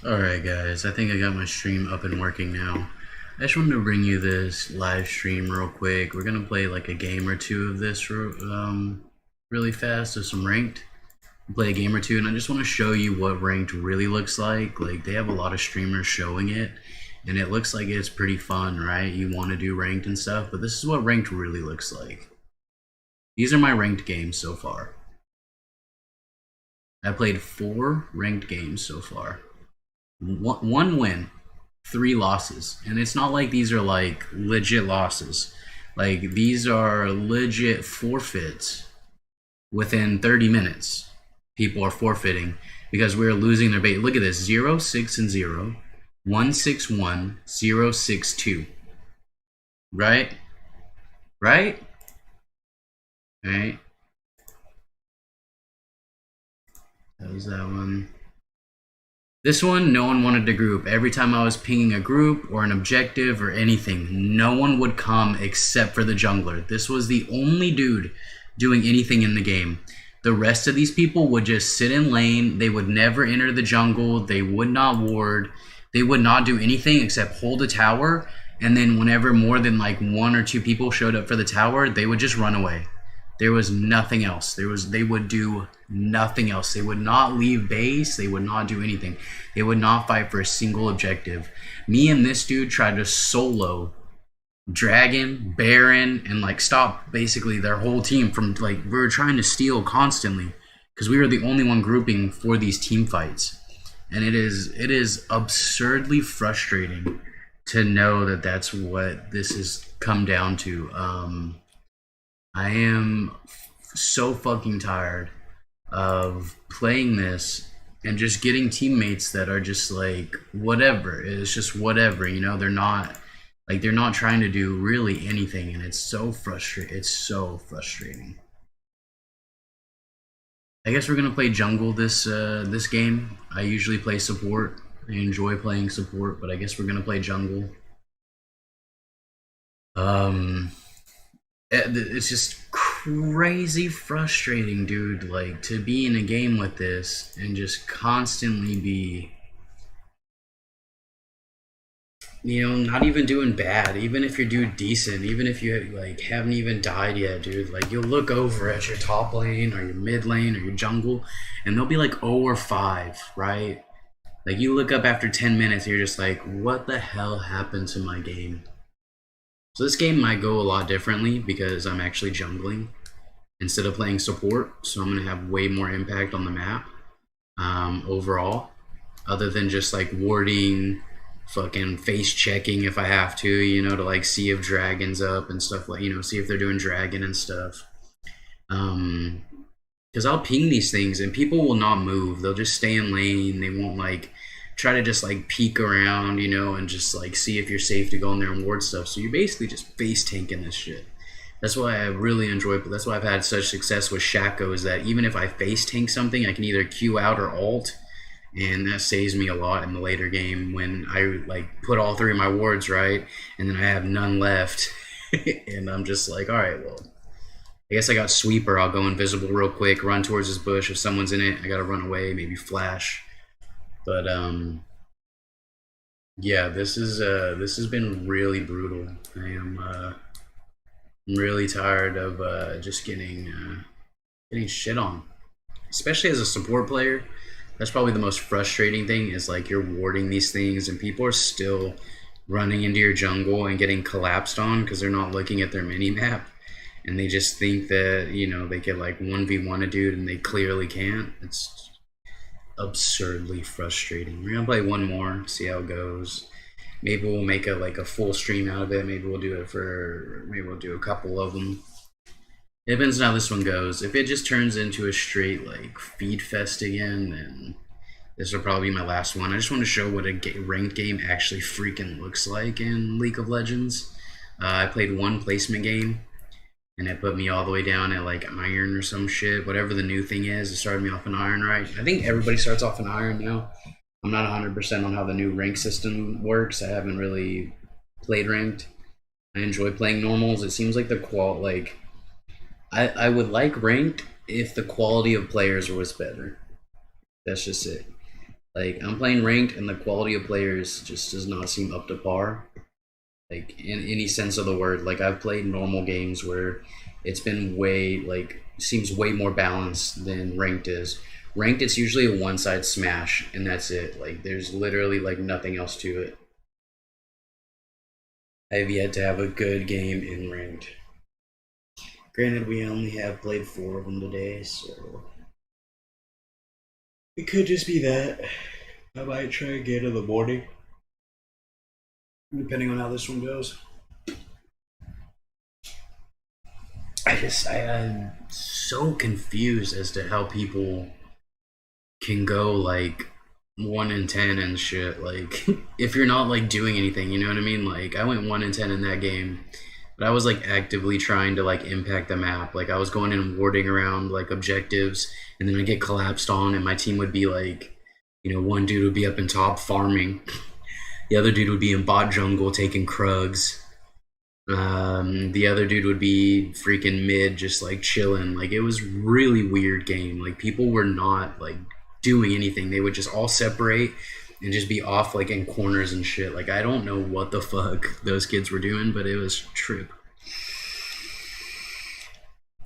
Alright guys, I think I got my stream up and working now. I just wanted to bring you this live stream real quick. We're gonna play like a game or two of this really fast of some ranked. Play a game or two, and I just want to show you what ranked really looks like. Like, they have a lot of streamers showing it, and it looks like it's pretty fun, right? You want to do ranked and stuff, but this is what ranked really looks like. These are my ranked games so far. I played 4 ranked games so far. One win, 3 losses, and it's not like these are like legit losses. Like, these are legit forfeits within 30 minutes. People are forfeiting because we're losing their bait. Look at this: 0, 6, and 0, 1, 6, 1, 0, 6, 2. Right? Right? Right? That was that one. This one, no one wanted to group. Every time I was pinging a group or an objective or anything, no one would come except for the jungler. This was the only dude doing anything in the game. The rest of these people would just sit in lane. They would never enter the jungle. They would not ward. They would not do anything except hold a tower. And then whenever more than like 1 or 2 people showed up for the tower, they would just run away. There was nothing else. They would do nothing else. They would not leave base. They would not do anything. They would not fight for a single objective. Me and this dude tried to solo Dragon, Baron, and like stop basically their whole team from, like, we were trying to steal constantly because we were the only one grouping for these team fights. And it is absurdly frustrating to know that that's what this has come down to. I am so fucking tired of playing this and just getting teammates that are just like whatever. It's just whatever, you know. They're not trying to do really anything, and it's so frustrating. It's so frustrating. I guess we're gonna play jungle this game. I usually play support. I enjoy playing support, but I guess we're gonna play jungle. It's just crazy frustrating, dude. Like, to be in a game with this and just constantly be, you know, not even doing bad. Even if you're doing decent, even if you like haven't even died yet, dude. Like, you'll look over at your top lane or your mid lane or your jungle, and they'll be like 0 or 5, right? Like, you look up after 10 minutes, and you're just like, what the hell happened to my game? So this game might go a lot differently because I'm actually jungling instead of playing support. So I'm gonna have way more impact on the map overall, other than just like warding, fucking face checking if I have to, you know, to like see if dragon's up and stuff, like, you know, see if they're doing dragon and stuff. Because I'll ping these things and people will not move. They'll just stay in lane. They won't like try to just like peek around, you know, and just like see if you're safe to go in there and ward stuff. So you're basically just face tanking this shit. That's why I really enjoy. That's why I've had such success with Shaco, is that even if I face tank something, I can either Q out or alt, and that saves me a lot in the later game when I like put all 3 of my wards right, and then I have none left, and I'm just like, all right, well, I guess I got sweeper. I'll go invisible real quick, run towards this bush. If someone's in it, I gotta run away, maybe flash. But yeah, this has been really brutal. I am really tired of just getting shit on, especially as a support player. That's probably the most frustrating thing, is like you're warding these things and people are still running into your jungle and getting collapsed on because they're not looking at their mini map, and they just think that, you know, they could like 1v1 a dude and they clearly can't. It's absurdly frustrating. We're gonna play one more, see how it goes. Maybe we'll make a full stream out of it. Maybe we'll do a couple of them. It depends on how this one goes. If it just turns into a straight like feed fest again, then this will probably be my last one. I just want to show what a ranked game actually freaking looks like in League of Legends. I played one placement game, and it put me all the way down at like iron or some shit. Whatever the new thing is, it started me off in iron, right? I think everybody starts off in iron now. I'm not 100% on how the new rank system works. I haven't really played ranked. I enjoy playing normals. It seems like I would like ranked if the quality of players was better. That's just it. Like, I'm playing ranked, and the quality of players just does not seem up to par. Like, in any sense of the word. Like, I've played normal games where it's been way, like, seems way more balanced than ranked is. Ranked, it's usually a one side smash, and that's it. Like, there's literally, like, nothing else to it. I've yet to have a good game in ranked. Granted, we only have played 4 of them today, so it could just be that. I might try again in the morning, depending on how this one goes. I'm so confused as to how people can go like 1 in 10 and shit. Like, if you're not like doing anything, you know what I mean? Like, I went 1 in 10 in that game, but I was like actively trying to like impact the map. Like, I was going in and warding around like objectives, and then I get collapsed on, and my team would be like, you know, one dude would be up in top farming, the other dude would be in bot jungle taking Krugs. The other dude would be freaking mid, just like chilling. Like, it was really weird game. Like, people were not like doing anything. They would just all separate and just be off like in corners and shit. Like, I don't know what the fuck those kids were doing, but it was trip.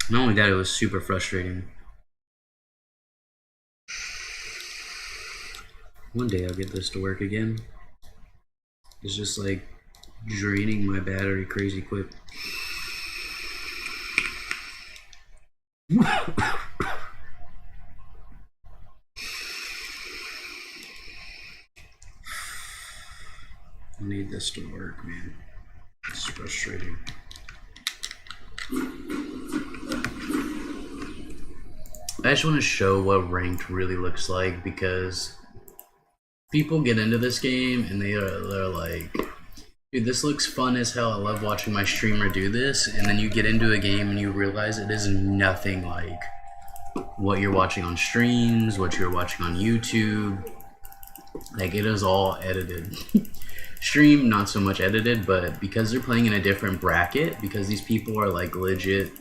Not only that, it was super frustrating. One day I'll get this to work again. It's just like draining my battery crazy quick. I need this to work, man. It's frustrating. I just want to show what ranked really looks like, because people get into this game and they're like, dude, this looks fun as hell. I love watching my streamer do this. And then you get into a game and you realize it is nothing like what you're watching on streams, what you're watching on YouTube. Like, it is all edited. Stream, not so much edited, but because they're playing in a different bracket, because these people are like legit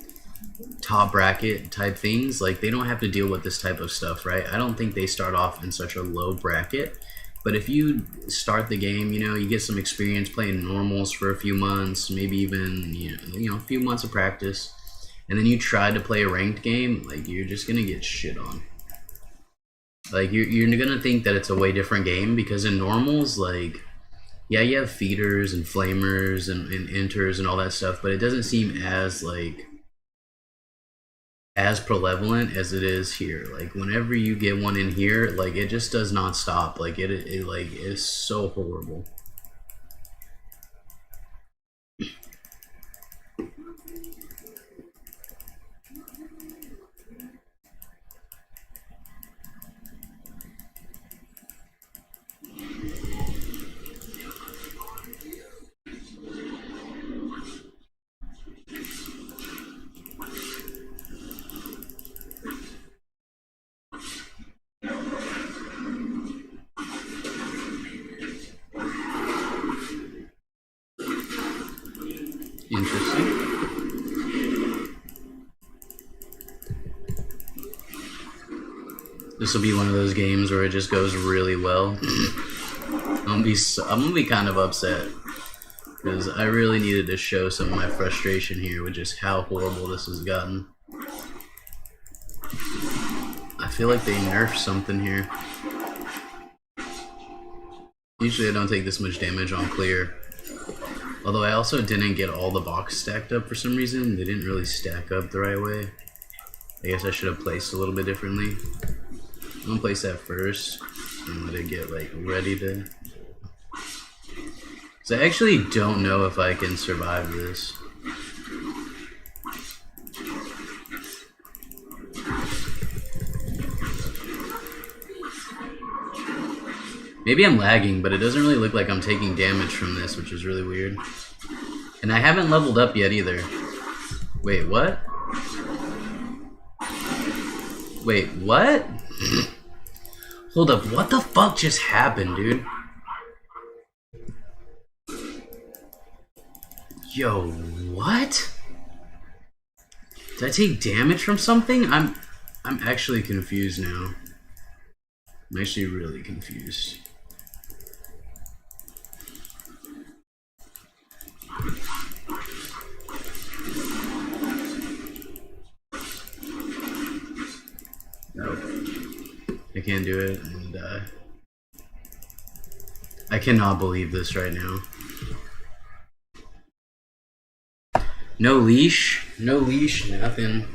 top bracket type things, like, they don't have to deal with this type of stuff, right? I don't think they start off in such a low bracket. But if you start the game, you know, you get some experience playing normals for a few months, maybe even, you know, a few months of practice, and then you try to play a ranked game, like, you're just gonna get shit on. Like, you're gonna think that it's a way different game, because in normals, like, yeah, you have feeders and flamers and enters and all that stuff, but it doesn't seem as like as prevalent as it is here. Like, whenever you get one in here, like, it just does not stop. Like, it like, is so horrible. Interesting. This will be one of those games where it just goes really well. I'm gonna be kind of upset, because I really needed to show some of my frustration here with just how horrible this has gotten. I feel like they nerfed something here. Usually I don't take this much damage on clear. Although I also didn't get all the box stacked up for some reason. They didn't really stack up the right way. I guess I should have placed a little bit differently. I'm gonna place that first and let it get like ready to... So I actually don't know if I can survive this. Maybe I'm lagging, but it doesn't really look like I'm taking damage from this, which is really weird. And I haven't leveled up yet either. Wait, what? Wait, what? Hold up, what the fuck just happened, dude? Yo, what? Did I take damage from something? I'm actually confused now. I'm actually really confused. Nope. I can't do it and I cannot believe this right now. No leash, nothing.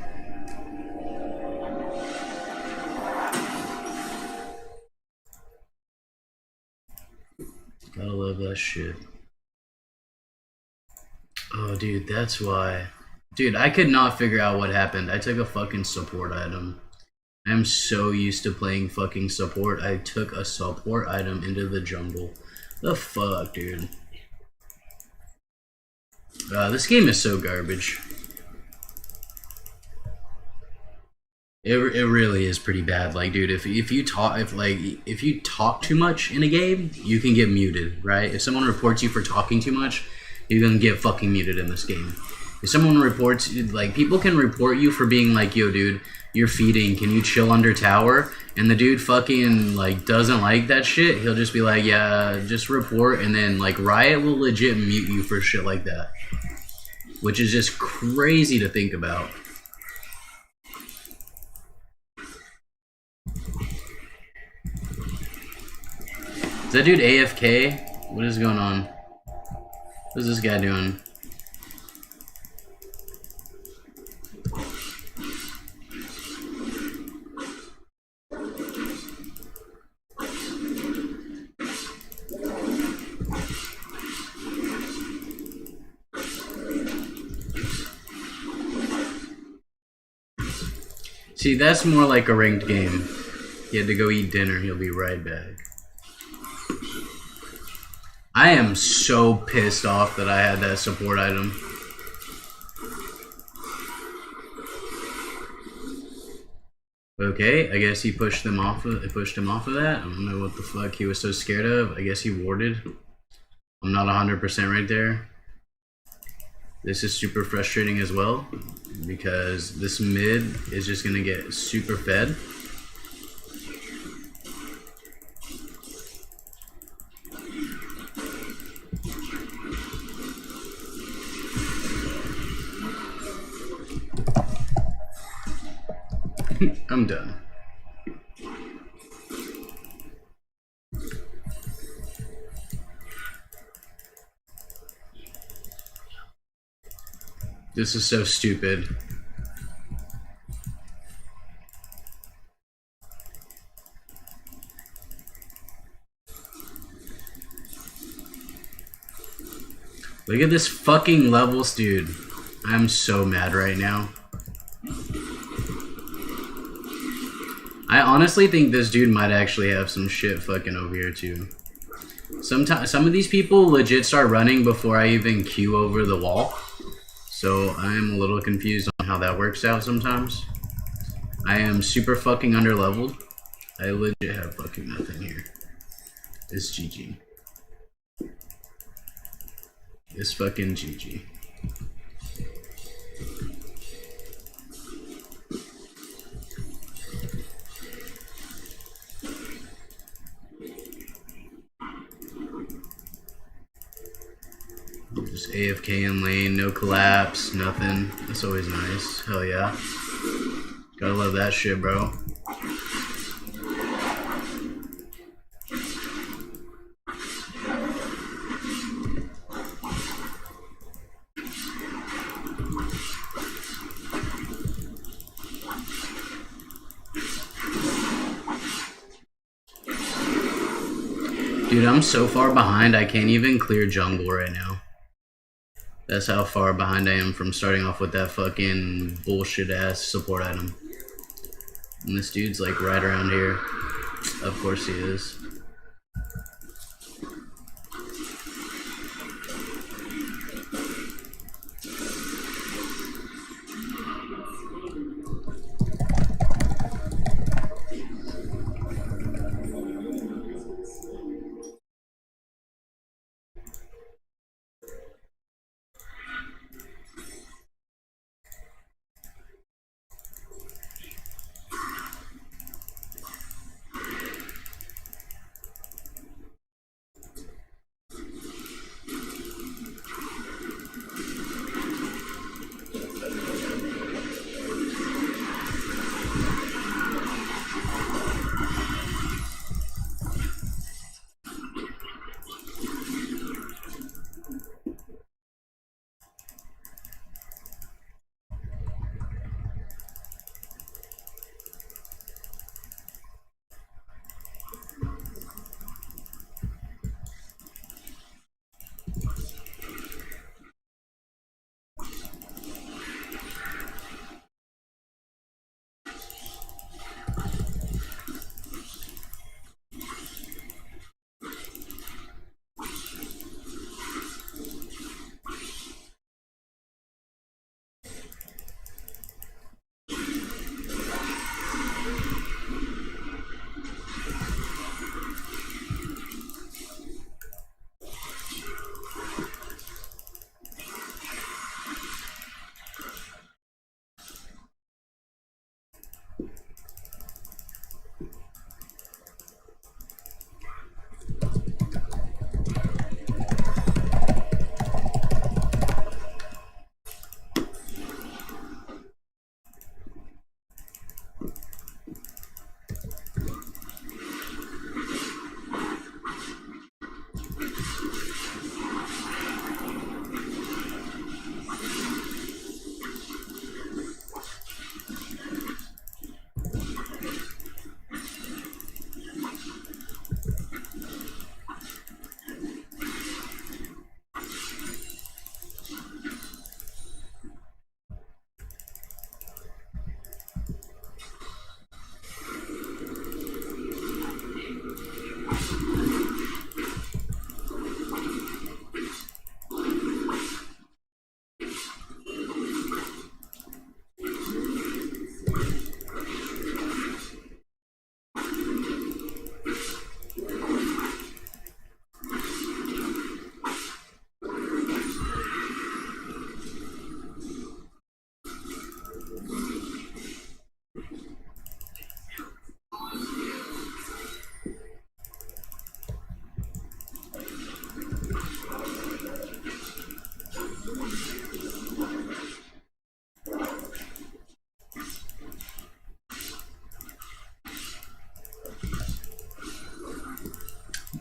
Gotta love that shit. Oh, dude, that's why. Dude, I could not figure out what happened. I took a fucking support item. I'm so used to playing fucking support. I took a support item into the jungle. The fuck, dude. This game is so garbage. It really is pretty bad. Like, dude, if you talk too much in a game, you can get muted, right? If someone reports you for talking too much, you're gonna get fucking muted in this game. If someone reports, like, people can report you for being like, yo, dude, you're feeding, can you chill under tower? And the dude fucking, like, doesn't like that shit. He'll just be like, yeah, just report, and then, like, Riot will legit mute you for shit like that. Which is just crazy to think about. Is that dude AFK? What is going on? What is this guy doing? See, that's more like a ranked game. He had to go eat dinner. He'll be right back. I am so pissed off that I had that support item. Okay, I guess he pushed him off of that. I don't know what the fuck he was so scared of. I guess he warded. I'm not 100% right there. This is super frustrating as well, because this mid is just gonna get super fed. I'm done. This is so stupid. Look at this fucking levels, dude. I'm so mad right now. I honestly think this dude might actually have some shit fucking over here too. Some of these people legit start running before I even queue over the wall. So I'm a little confused on how that works out sometimes. I am super fucking underleveled. I legit have fucking nothing here. It's GG. It's fucking GG. Just AFK in lane, no collapse, nothing. That's always nice. Hell yeah. Gotta love that shit, bro. Dude, I'm so far behind, I can't even clear jungle right now. That's how far behind I am from starting off with that fucking bullshit ass support item. And this dude's like right around here. Of course he is.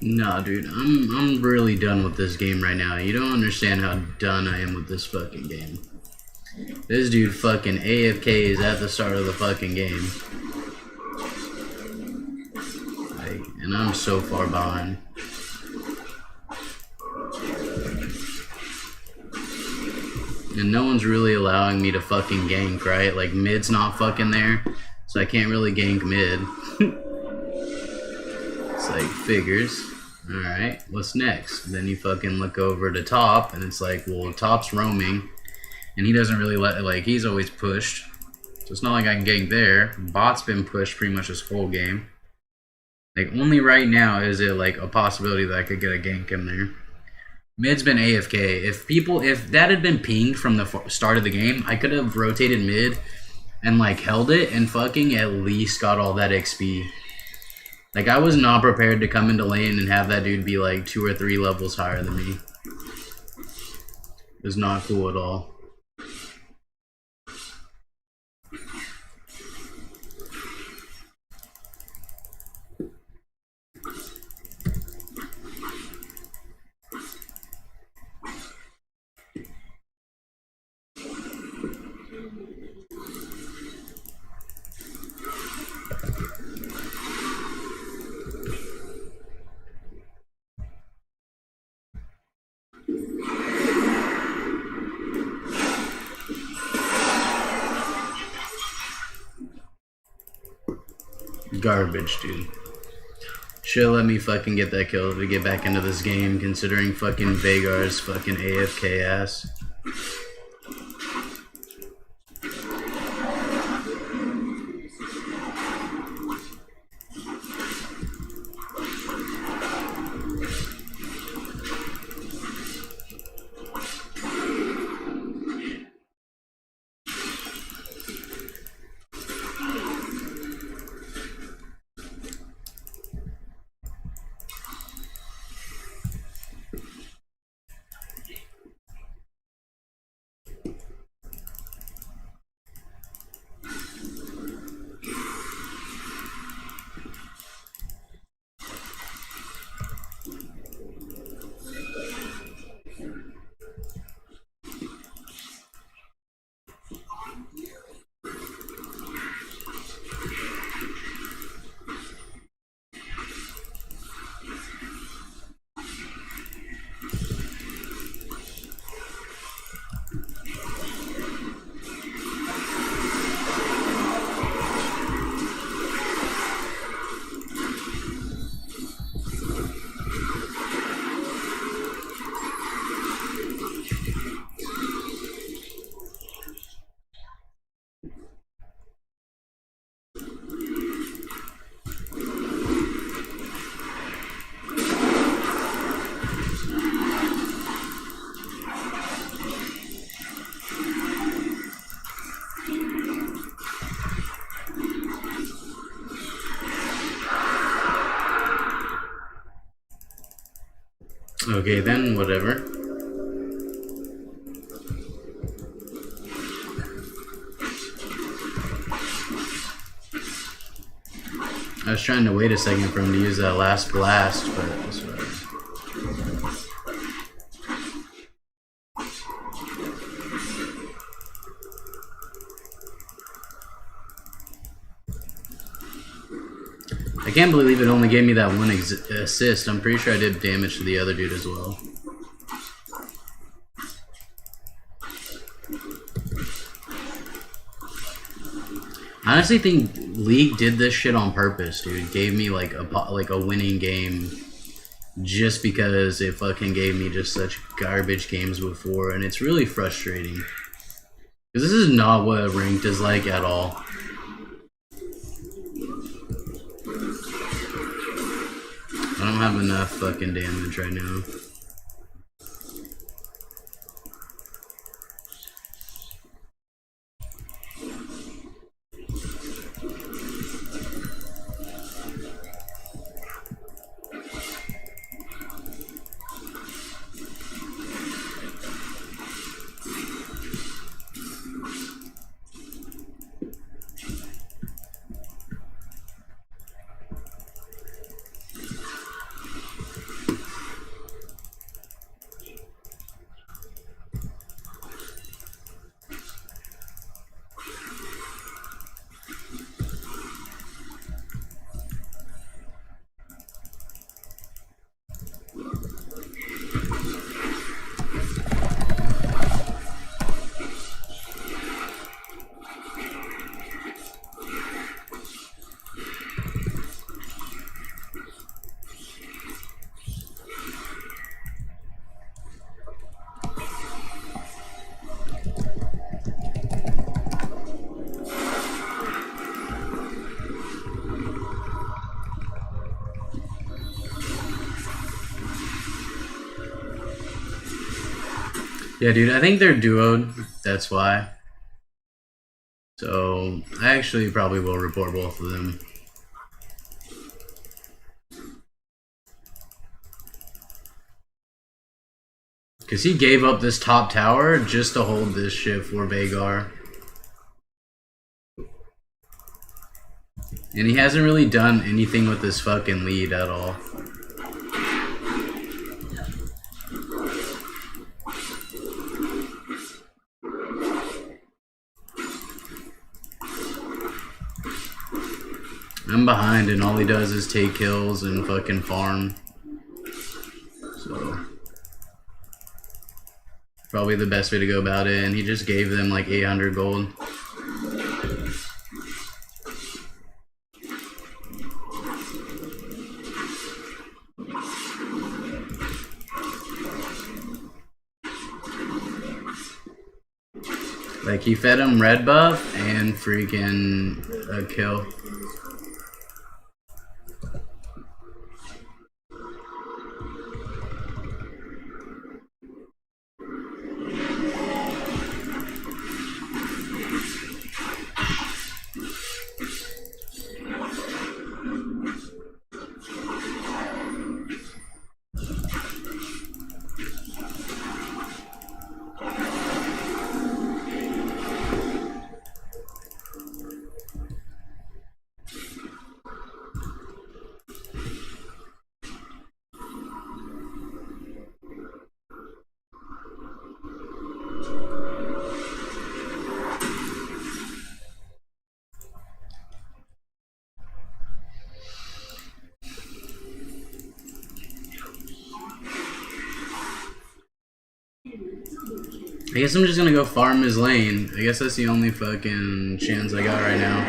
Nah, dude, I'm really done with this game right now. You don't understand how done I am with this fucking game. This dude fucking AFK is at the start of the fucking game. Like, and I'm so far behind. And no one's really allowing me to fucking gank, right? Like, mid's not fucking there, so I can't really gank mid. It's like, figures. Alright, what's next? Then you fucking look over to top, and it's like, well, top's roaming. And he doesn't really let, like, he's always pushed. So it's not like I can gank there. Bot's been pushed pretty much this whole game. Like, only right now is it, like, a possibility that I could get a gank in there. Mid's been AFK. If that had been pinged from the start of the game, I could have rotated mid and, like, held it and fucking at least got all that XP. Like, I was not prepared to come into lane and have that dude be, like, 2 or 3 levels higher than me. It was not cool at all. Garbage, dude. Should've let me fucking get that kill to get back into this game, considering fucking Veigar's fucking AFK ass. Okay, then whatever. I was trying to wait a second for him to use that last blast, but it's whatever. I can't believe it only gave me that one assist. I'm pretty sure I did damage to the other dude as well. I honestly think League did this shit on purpose, dude. Gave me like a winning game just because it fucking gave me just such garbage games before, and it's really frustrating. Because this is not what ranked is like at all. I don't have enough fucking damage right now. Yeah, dude, I think they're duoed. That's why. So I actually probably will report both of them. Because he gave up this top tower just to hold this shit for Veigar. And he hasn't really done anything with this fucking lead at all. I'm behind and all he does is take kills and fucking farm. So probably the best way to go about it, and he just gave them like 800 gold. Like he fed him red buff and freaking a kill. I guess I'm just gonna go farm his lane. I guess that's the only fucking chance I got right now.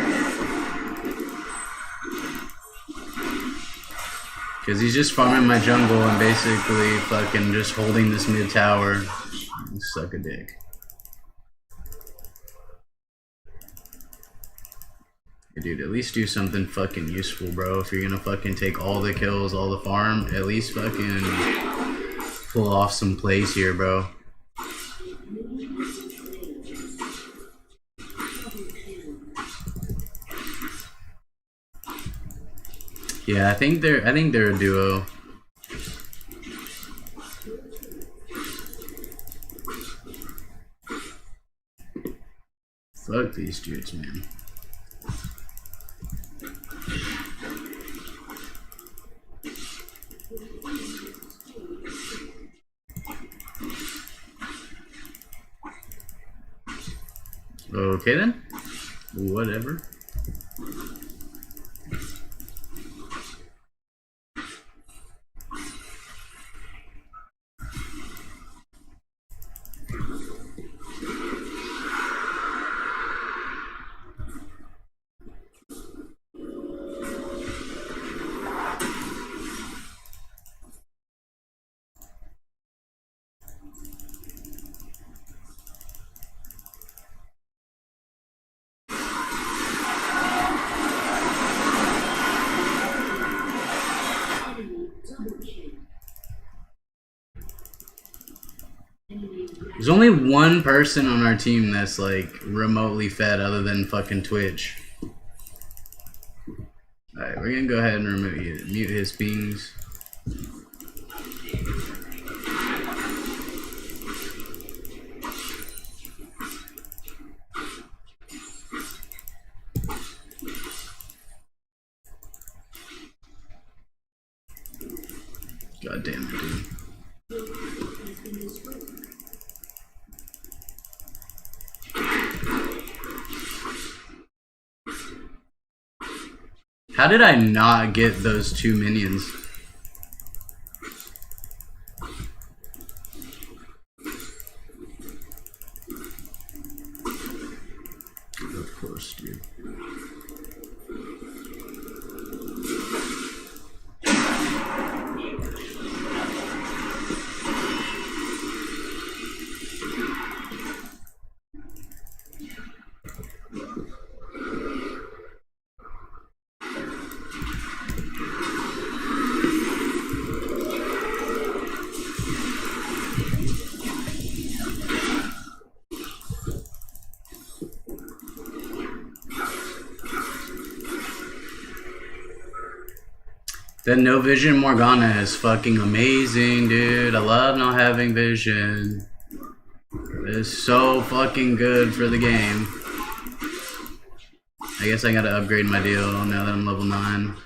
Because he's just farming my jungle and basically fucking just holding this mid tower. You suck a dick. Hey, dude, at least do something fucking useful, bro. If you're gonna fucking take all the kills, all the farm, at least fucking pull off some plays here, bro. Yeah, I think they're a duo. Fuck these dudes, man. Okay then. Whatever. There's only one person on our team that's like remotely fed other than fucking Twitch. Alright, we're gonna go ahead and mute his pings. God damn it, dude. How did I not get those two minions? Of course, dude. That no vision Morgana is fucking amazing, dude. I love not having vision. It's so fucking good for the game. I guess I gotta upgrade my deal now that I'm level 9.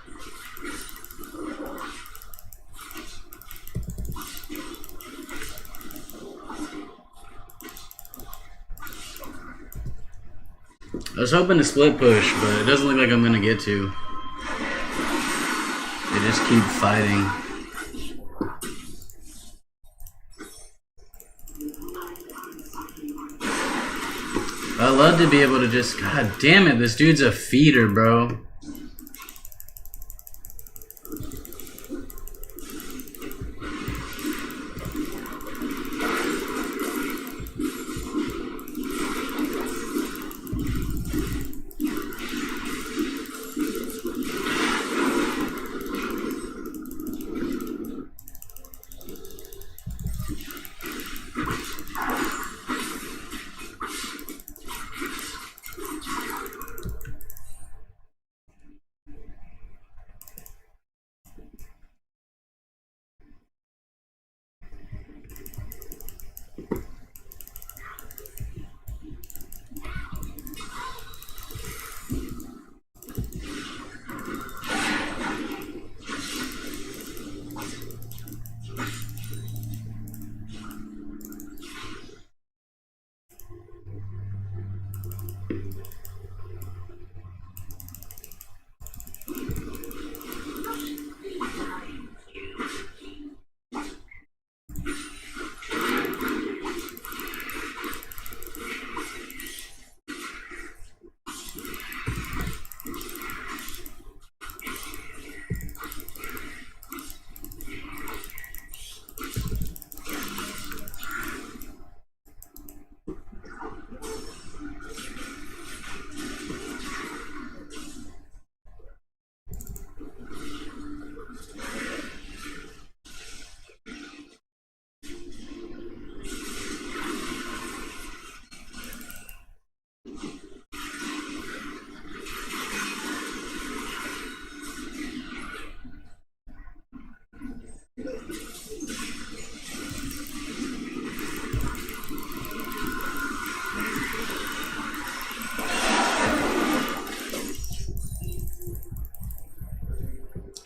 I was hoping to split push, but it doesn't look like I'm gonna get to. They just keep fighting. I'd love to be able to just... God damn it, this dude's a feeder, bro.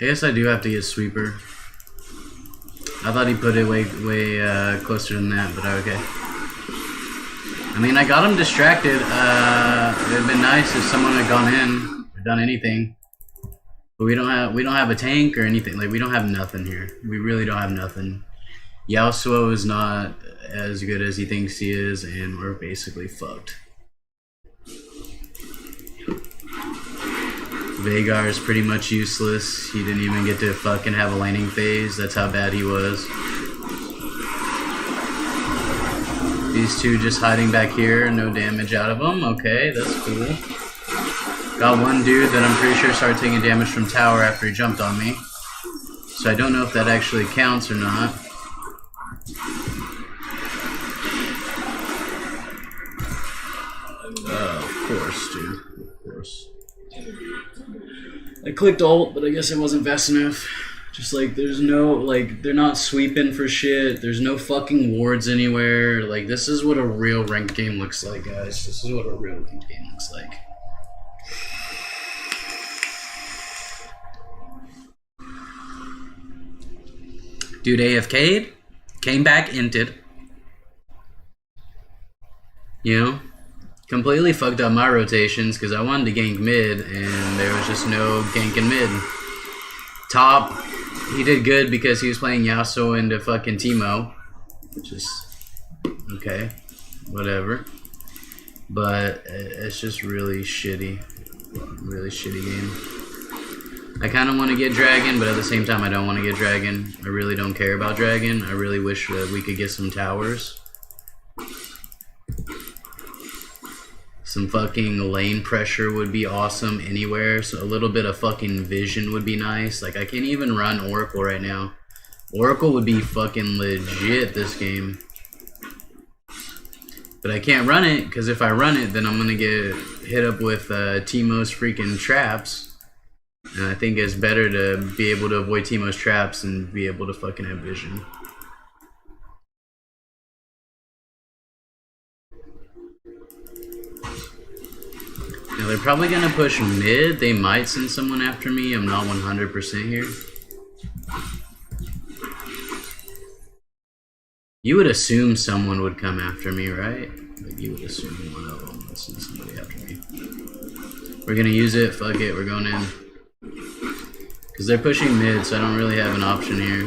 I guess I do have to get Sweeper. I thought he put it way closer than that, but okay. I mean, I got him distracted. It would have been nice if someone had gone in or done anything. But we don't have a tank or anything. Like, we don't have nothing here. We really don't have nothing. Yasuo is not as good as he thinks he is, and we're basically fucked. Veigar is pretty much useless. He didn't even get to fucking have a laning phase. That's how bad he was. These two just hiding back here. No damage out of them. Okay, that's cool. Got one dude that I'm pretty sure started taking damage from tower after he jumped on me. So I don't know if that actually counts or not. Of course, dude. Of course. I clicked ult, but I guess it wasn't fast enough. Just like, there's no, like, they're not sweeping for shit. There's no fucking wards anywhere. Like, this is what a real ranked game looks like, guys. This is what a real ranked game looks like. Dude AFK'd, came back inted. You know? Completely fucked up my rotations because I wanted to gank mid and there was just no ganking mid. Top, he did good because he was playing Yasuo into fucking Teemo, which is okay, whatever. But it's just really shitty game. I kind of want to get Dragon, but at the same time I don't want to get Dragon. I really don't care about Dragon. I really wish that we could get some towers. Some fucking lane pressure would be awesome anywhere. So a little bit of fucking vision would be nice. Like, I can't even run Oracle right now. Oracle would be fucking legit this game. But I can't run it, because if I run it, then I'm going to get hit up with Teemo's freaking traps. And I think it's better to be able to avoid Teemo's traps and be able to fucking have vision. Now they're probably gonna push mid. They might send someone after me. I'm not 100% here. You would assume someone would come after me, right? Like you would assume one of them would send somebody after me. We're gonna use it. Fuck it. We're going in. Because they're pushing mid, so I don't really have an option here.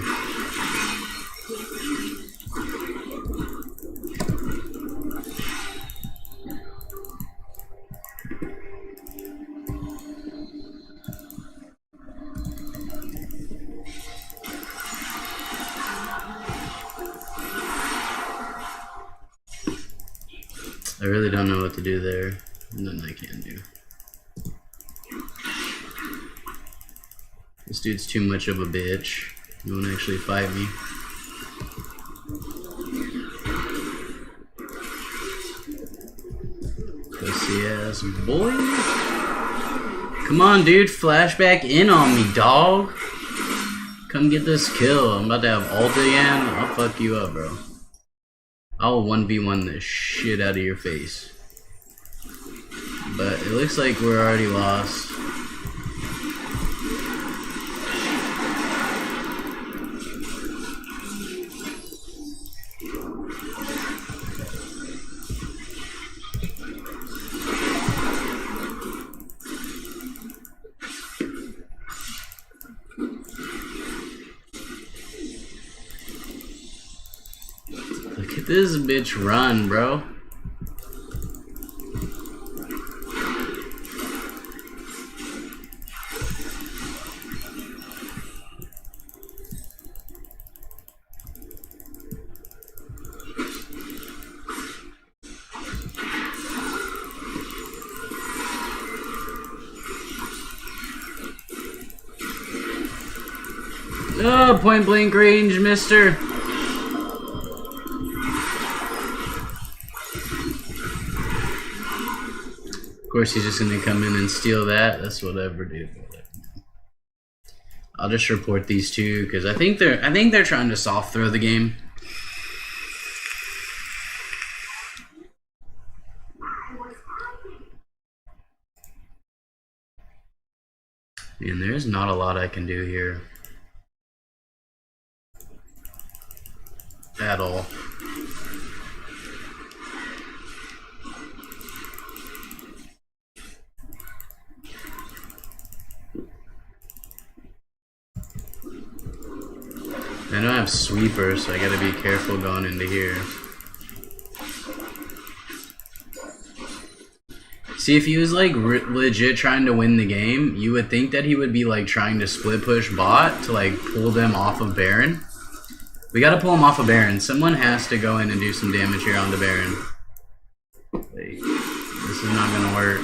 I really don't know what to do there. Nothing I can do. This dude's too much of a bitch. He won't actually fight me. Pussy ass boy. Come on, dude. Flashback in on me, dog. Come get this kill. I'm about to have ult again. I'll fuck you up, bro. I'll 1v1 the shit out of your face. But it looks like we're already lost. Look at this bitch run, bro. Oh, point blank range, mister. Of course, he's just gonna come in and steal that. That's whatever, dude. I'll just report these two because I think they're trying to soft throw the game. And there's not a lot I can do here at all. I don't have sweepers, so I gotta be careful going into here. See, if he was like legit trying to win the game, you would think that he would be like trying to split push bot to like pull them off of Baron. We gotta pull him off of Baron. Someone has to go in and do some damage here on the Baron. Like, this is not gonna work.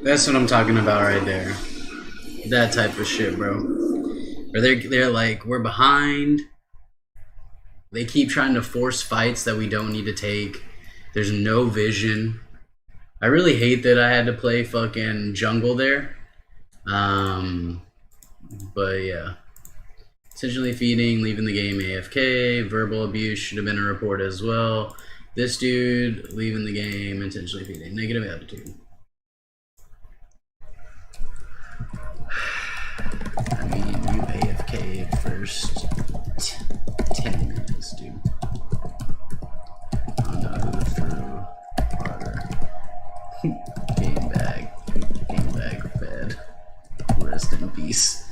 That's what I'm talking about right there. That type of shit, bro. Or they're like, we're behind. They keep trying to force fights that we don't need to take. There's no vision. I really hate that I had to play fucking jungle there. But yeah. Essentially feeding, leaving the game AFK. Verbal abuse should have been a report as well. This dude leaving the game, intentionally feeding. Negative attitude. I mean, you AFK first 10 minutes, dude. I don't know who threw harder. Game bag fed. Rest in peace.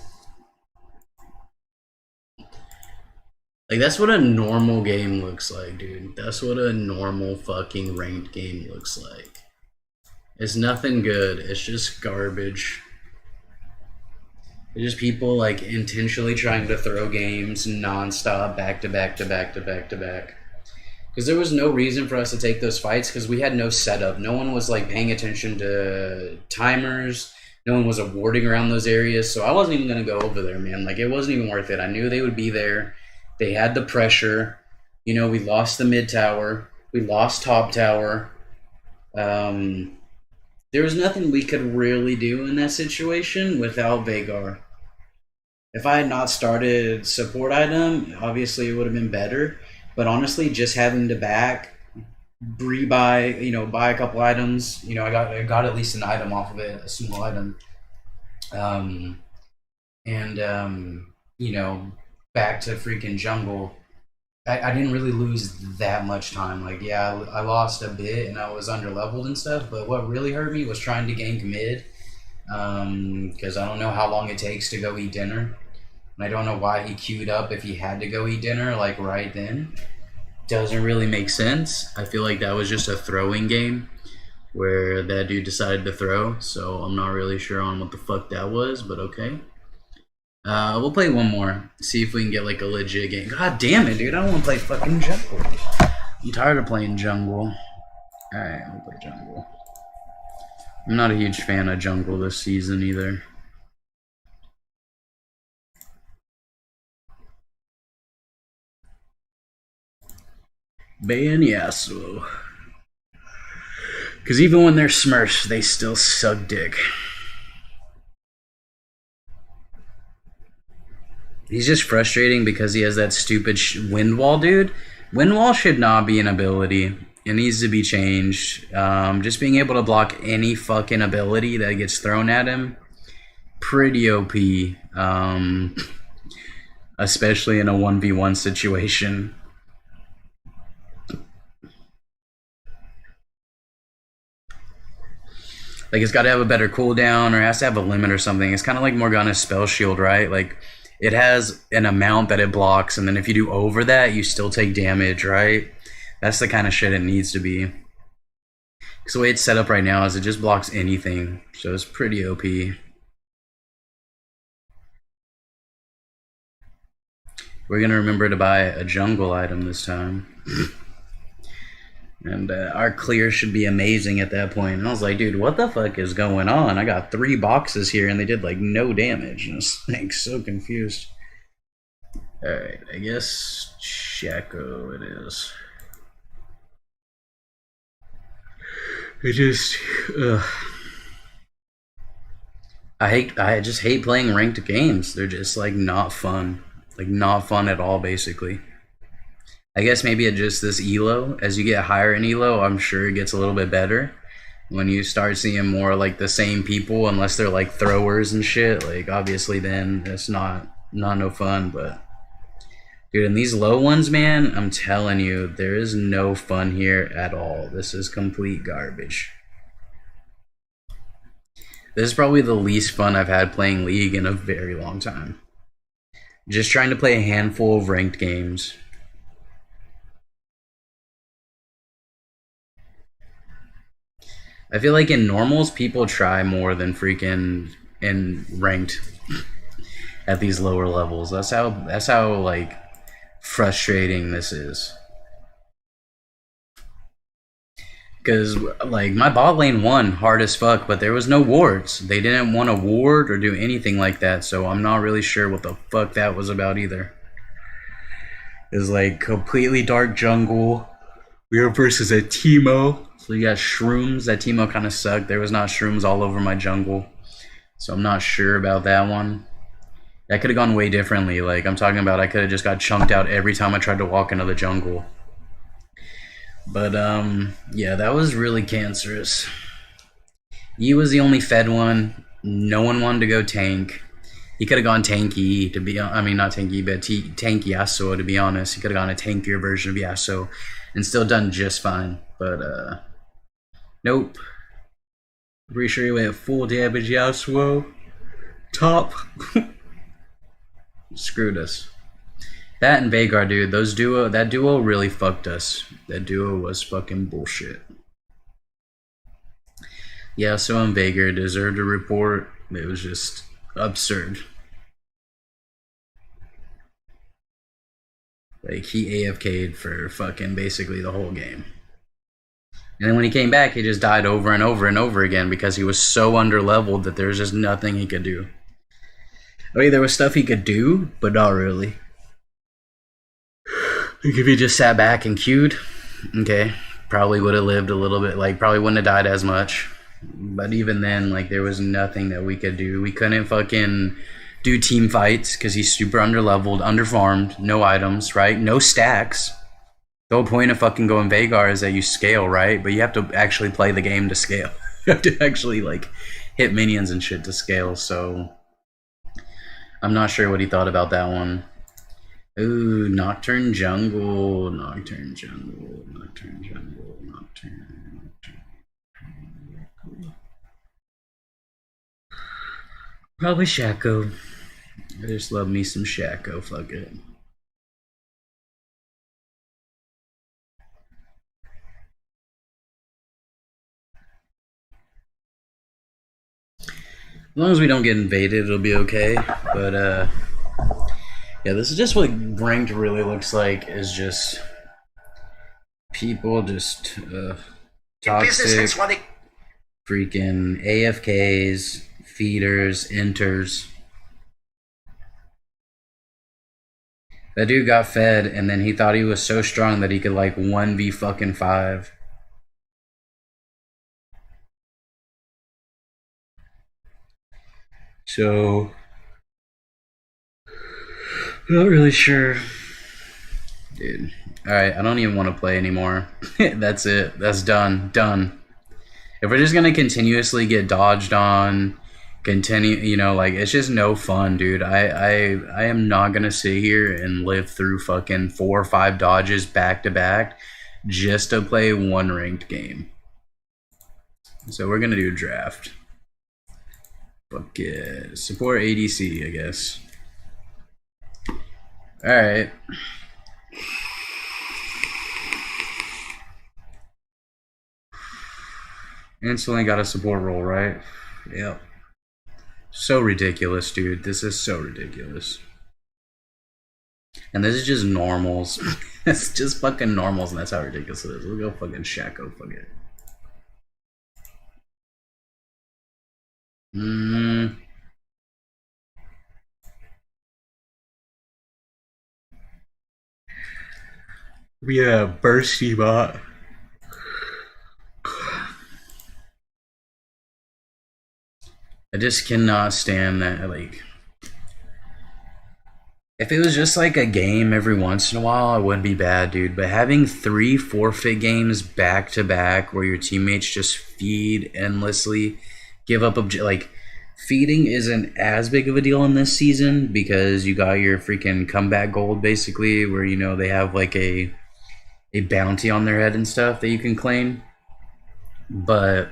Like, that's what a normal game looks like, dude. That's what a normal fucking ranked game looks like. It's nothing good. It's just garbage. It's just people, like, intentionally trying to throw games non-stop, back to back to back to back to back. Because there was no reason for us to take those fights because we had no setup. No one was, like, paying attention to timers. No one was warding around those areas. So I wasn't even going to go over there, man. Like, it wasn't even worth it. I knew they would be there. They had the pressure. You know, we lost the mid tower. We lost top tower. There was nothing we could really do in that situation without Veigar. If I had not started support item, obviously it would have been better. But honestly, just having to buy, buy a couple items. You know, I got at least an item off of it, a small item. Back to freaking jungle. I didn't really lose that much time. Like, yeah, I lost a bit and I was under leveled and stuff, but what really hurt me was trying to gank mid. Because I don't know how long it takes to go eat dinner. And I don't know why he queued up if he had to go eat dinner, like, right then. Doesn't really make sense. I feel like that was just a throwing game where that dude decided to throw, so I'm not really sure on what the fuck that was, but okay. We'll play one more. See if we can get like a legit game. God damn it, dude. I don't want to play fucking jungle. I'm tired of playing jungle. Alright, we'll play jungle. I'm not a huge fan of jungle this season either. Ban Yasuo. Because even when they're Smurfs, they still suck dick. He's just frustrating because he has that stupid wind wall, dude. Wind wall should not be an ability. It needs to be changed. Just being able to block any fucking ability that gets thrown at him, pretty OP. Especially in a 1v1 situation. Like, it's got to have a better cooldown or it has to have a limit or something. It's kind of like Morgana's spell shield, right? Like, it has an amount that it blocks, and then if you do over that, you still take damage, right? That's the kind of shit it needs to be. Because the way it's set up right now is it just blocks anything, so it's pretty OP. We're going to remember to buy a jungle item this time. And our clear should be amazing at that point. And I was like, dude, what the fuck is going on? I got 3 boxes here and they did like no damage. And I was like so confused. Alright, I guess Shaco it is. I just hate playing ranked games. They're just like not fun. Like not fun at all, basically. I guess maybe at just this elo, as you get higher in elo, I'm sure it gets a little bit better. When you start seeing more like the same people, unless they're like throwers and shit, like obviously then it's not no fun. But dude, in these low ones, man, I'm telling you, there is no fun here at all. This is complete garbage. This is probably the least fun I've had playing League in a very long time. Just trying to play a handful of ranked games. I feel like in normals, people try more than freaking in ranked at these lower levels. That's how like frustrating this is. Because, like, my bot lane won hard as fuck, but there was no wards. They didn't want to ward or do anything like that, so I'm not really sure what the fuck that was about either. It's like completely dark jungle. We were versus a Teemo. So you got shrooms. That Teemo kind of sucked. There was not shrooms all over my jungle. So I'm not sure about that one. That could have gone way differently. Like, I'm talking about I could have just got chunked out every time I tried to walk into the jungle. But, yeah, that was really cancerous. He was the only fed one. No one wanted to go tank. He could have gone tanky, to be, I mean, not tanky, but tanky Yasuo, to be honest. He could have gone a tankier version of Yasuo and still done just fine. But, nope. Pretty sure he went full damage Yasuo. Top. Screwed us. That and Veigar, dude, that duo really fucked us. That duo was fucking bullshit. Yasuo and Veigar deserved a report. It was just absurd. Like, he AFK'd for fucking basically the whole game. And then when he came back, he just died over and over and over again because he was so underleveled that there was just nothing he could do. I mean, there was stuff he could do, but not really. Like, if he just sat back and queued, okay, probably would have lived a little bit, like, probably wouldn't have died as much. But even then, like, there was nothing that we could do. We couldn't fucking do team fights because he's super underleveled, underfarmed, no items, right? No stacks. The whole point of fucking going Veigar is that you scale, right? But you have to actually play the game to scale. You have to actually, like, hit minions and shit to scale, so I'm not sure what he thought about that one. Ooh, Nocturne Jungle, Nocturne Jungle, Nocturne Jungle, Nocturne. Probably Shaco. I just love me some Shaco, fuck it. As long as we don't get invaded, it'll be okay. But, yeah, this is just what ranked really looks like, is just people just toxic, freaking AFKs, feeders, enters. That dude got fed, and then he thought he was so strong that he could, like, 1v fucking 5. So, not really sure. Dude. Alright, I don't even want to play anymore. That's it. That's done. Done. If we're just gonna continuously get dodged on, continue, you know, like, it's just no fun, dude. I am not gonna sit here and live through fucking 4 or 5 dodges back to back just to play one ranked game. So we're gonna do a draft. Fuck yeah. Support ADC, I guess. Alright. Instantly got a support role, right? Yep. So ridiculous, dude. This is so ridiculous. And this is just normals. It's just fucking normals, and that's how ridiculous it is. We'll go fucking Shaco, fuck it. Yeah, bursty bot. I just cannot stand that, like, if it was just like a game every once in a while, it wouldn't be bad, dude. But having 3 forfeit games back to back where your teammates just feed endlessly, give up, like, feeding isn't as big of a deal in this season because you got your freaking comeback gold, basically, where, you know, they have like a bounty on their head and stuff that you can claim. But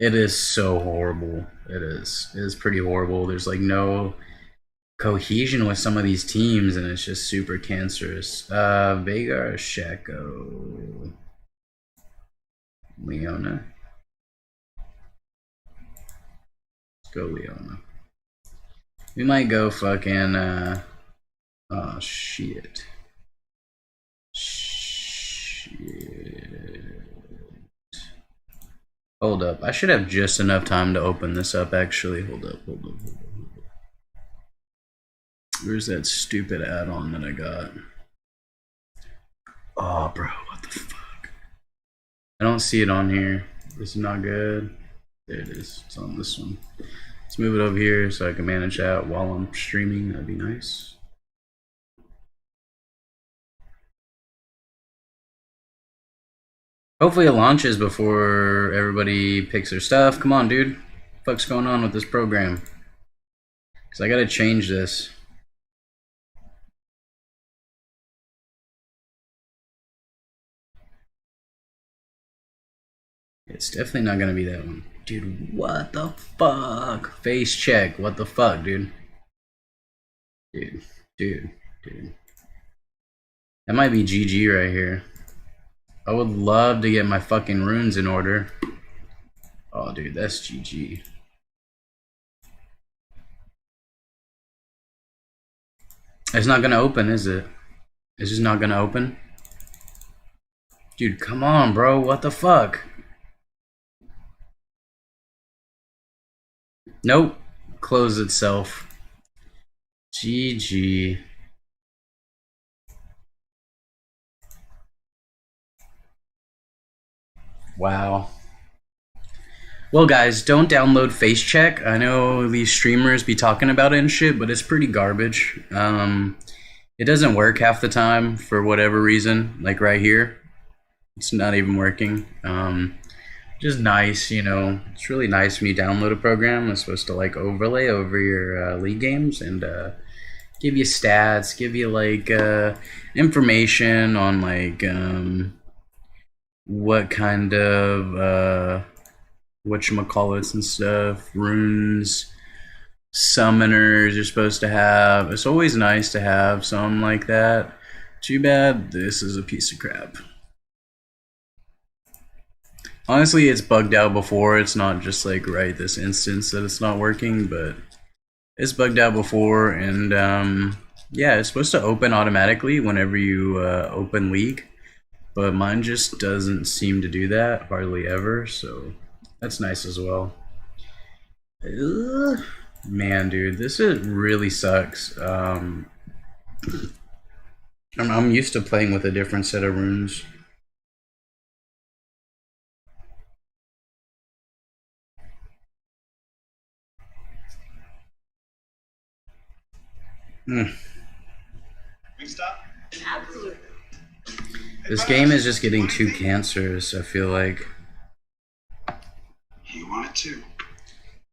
it is so horrible. It is pretty horrible. There's like no cohesion with some of these teams, and it's just super cancerous. Veigar, Shaco, Leona. Let's go Leona. We might go fucking oh shit. Shit. Hold up. I should have just enough time to open this up, actually. Hold up. Where's that stupid add-on that I got? Oh, bro, what the fuck? I don't see it on here. This is not good. There it is. It's on this one. Let's move it over here so I can manage that while I'm streaming. That'd be nice. Hopefully it launches before everybody picks their stuff. Come on, dude. What the fuck's going on with this program? Because I gotta change this. It's definitely not gonna be that one. Dude, what the fuck? Face check. What the fuck, dude? Dude. That might be GG right here. I would love to get my fucking runes in order. Oh, dude, that's GG. It's not gonna open, is it? It's just not gonna open? Dude, come on, bro. What the fuck? Nope. Close itself. GG. Wow. Well, guys, don't download FaceCheck. I know these streamers be talking about it and shit, but it's pretty garbage. It doesn't work half the time for whatever reason. Like right here, it's not even working. Just nice, you know. It's really nice when you download a program. It's supposed to like overlay over your league games and give you stats, give you like information on like what kind of whatchamacallits and stuff, runes, summoners you're supposed to have. It's always nice to have something like that. Too bad this is a piece of crap. Honestly, it's bugged out before. It's not just like right this instance that it's not working, but it's bugged out before. And yeah, it's supposed to open automatically whenever you open League, but mine just doesn't seem to do that hardly ever, so that's nice as well. Ugh. Man, dude, this really sucks. I'm used to playing with a different set of runes. This game is just getting too cancerous, I feel like. He wanted to.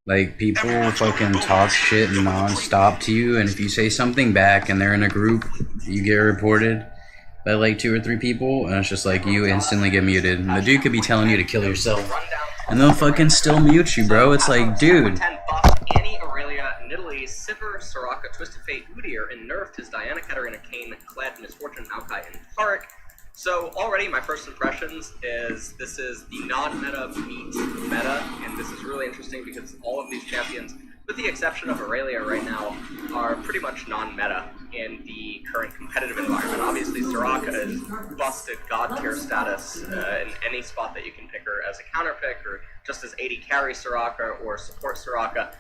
Like, people fucking talk shit non-stop to you, and if you say something back and they're in a group, you get reported by like 2 or 3 people, and it's just like you instantly get muted. And the dude could be telling you to kill yourself, and they'll fucking still mute you, bro. It's like, dude. Annie, Aurelia, Nidalee, Sivir, Soraka, Twisted Fate, Udyr, and nerfed his Diana, Katarina, Kayn, Kled, Misfortune, Maokai, and Taric. So already my first impressions is this is the non-meta meets meta, and this is really interesting because all of these champions, with the exception of Aurelia right now, are pretty much non-meta in the current competitive environment. Obviously, Soraka is busted god tier status in any spot that you can pick her as a counter pick, or just as AD carry Soraka or support Soraka.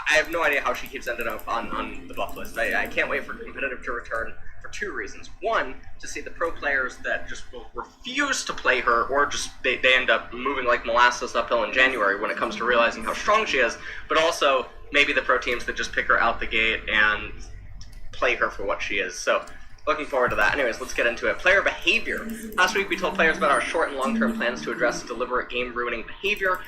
I have no idea how she keeps ending up on the buff list. I can't wait for competitive to return for 2 reasons. One, to see the pro players that just will refuse to play her, or just they end up moving like molasses uphill in January when it comes to realizing how strong she is, but also maybe the pro teams that just pick her out the gate and play her for what she is. So looking forward to that. Anyways, let's get into it. Player behavior. Last week we told players about our short and long-term plans to address deliberate game-ruining behavior.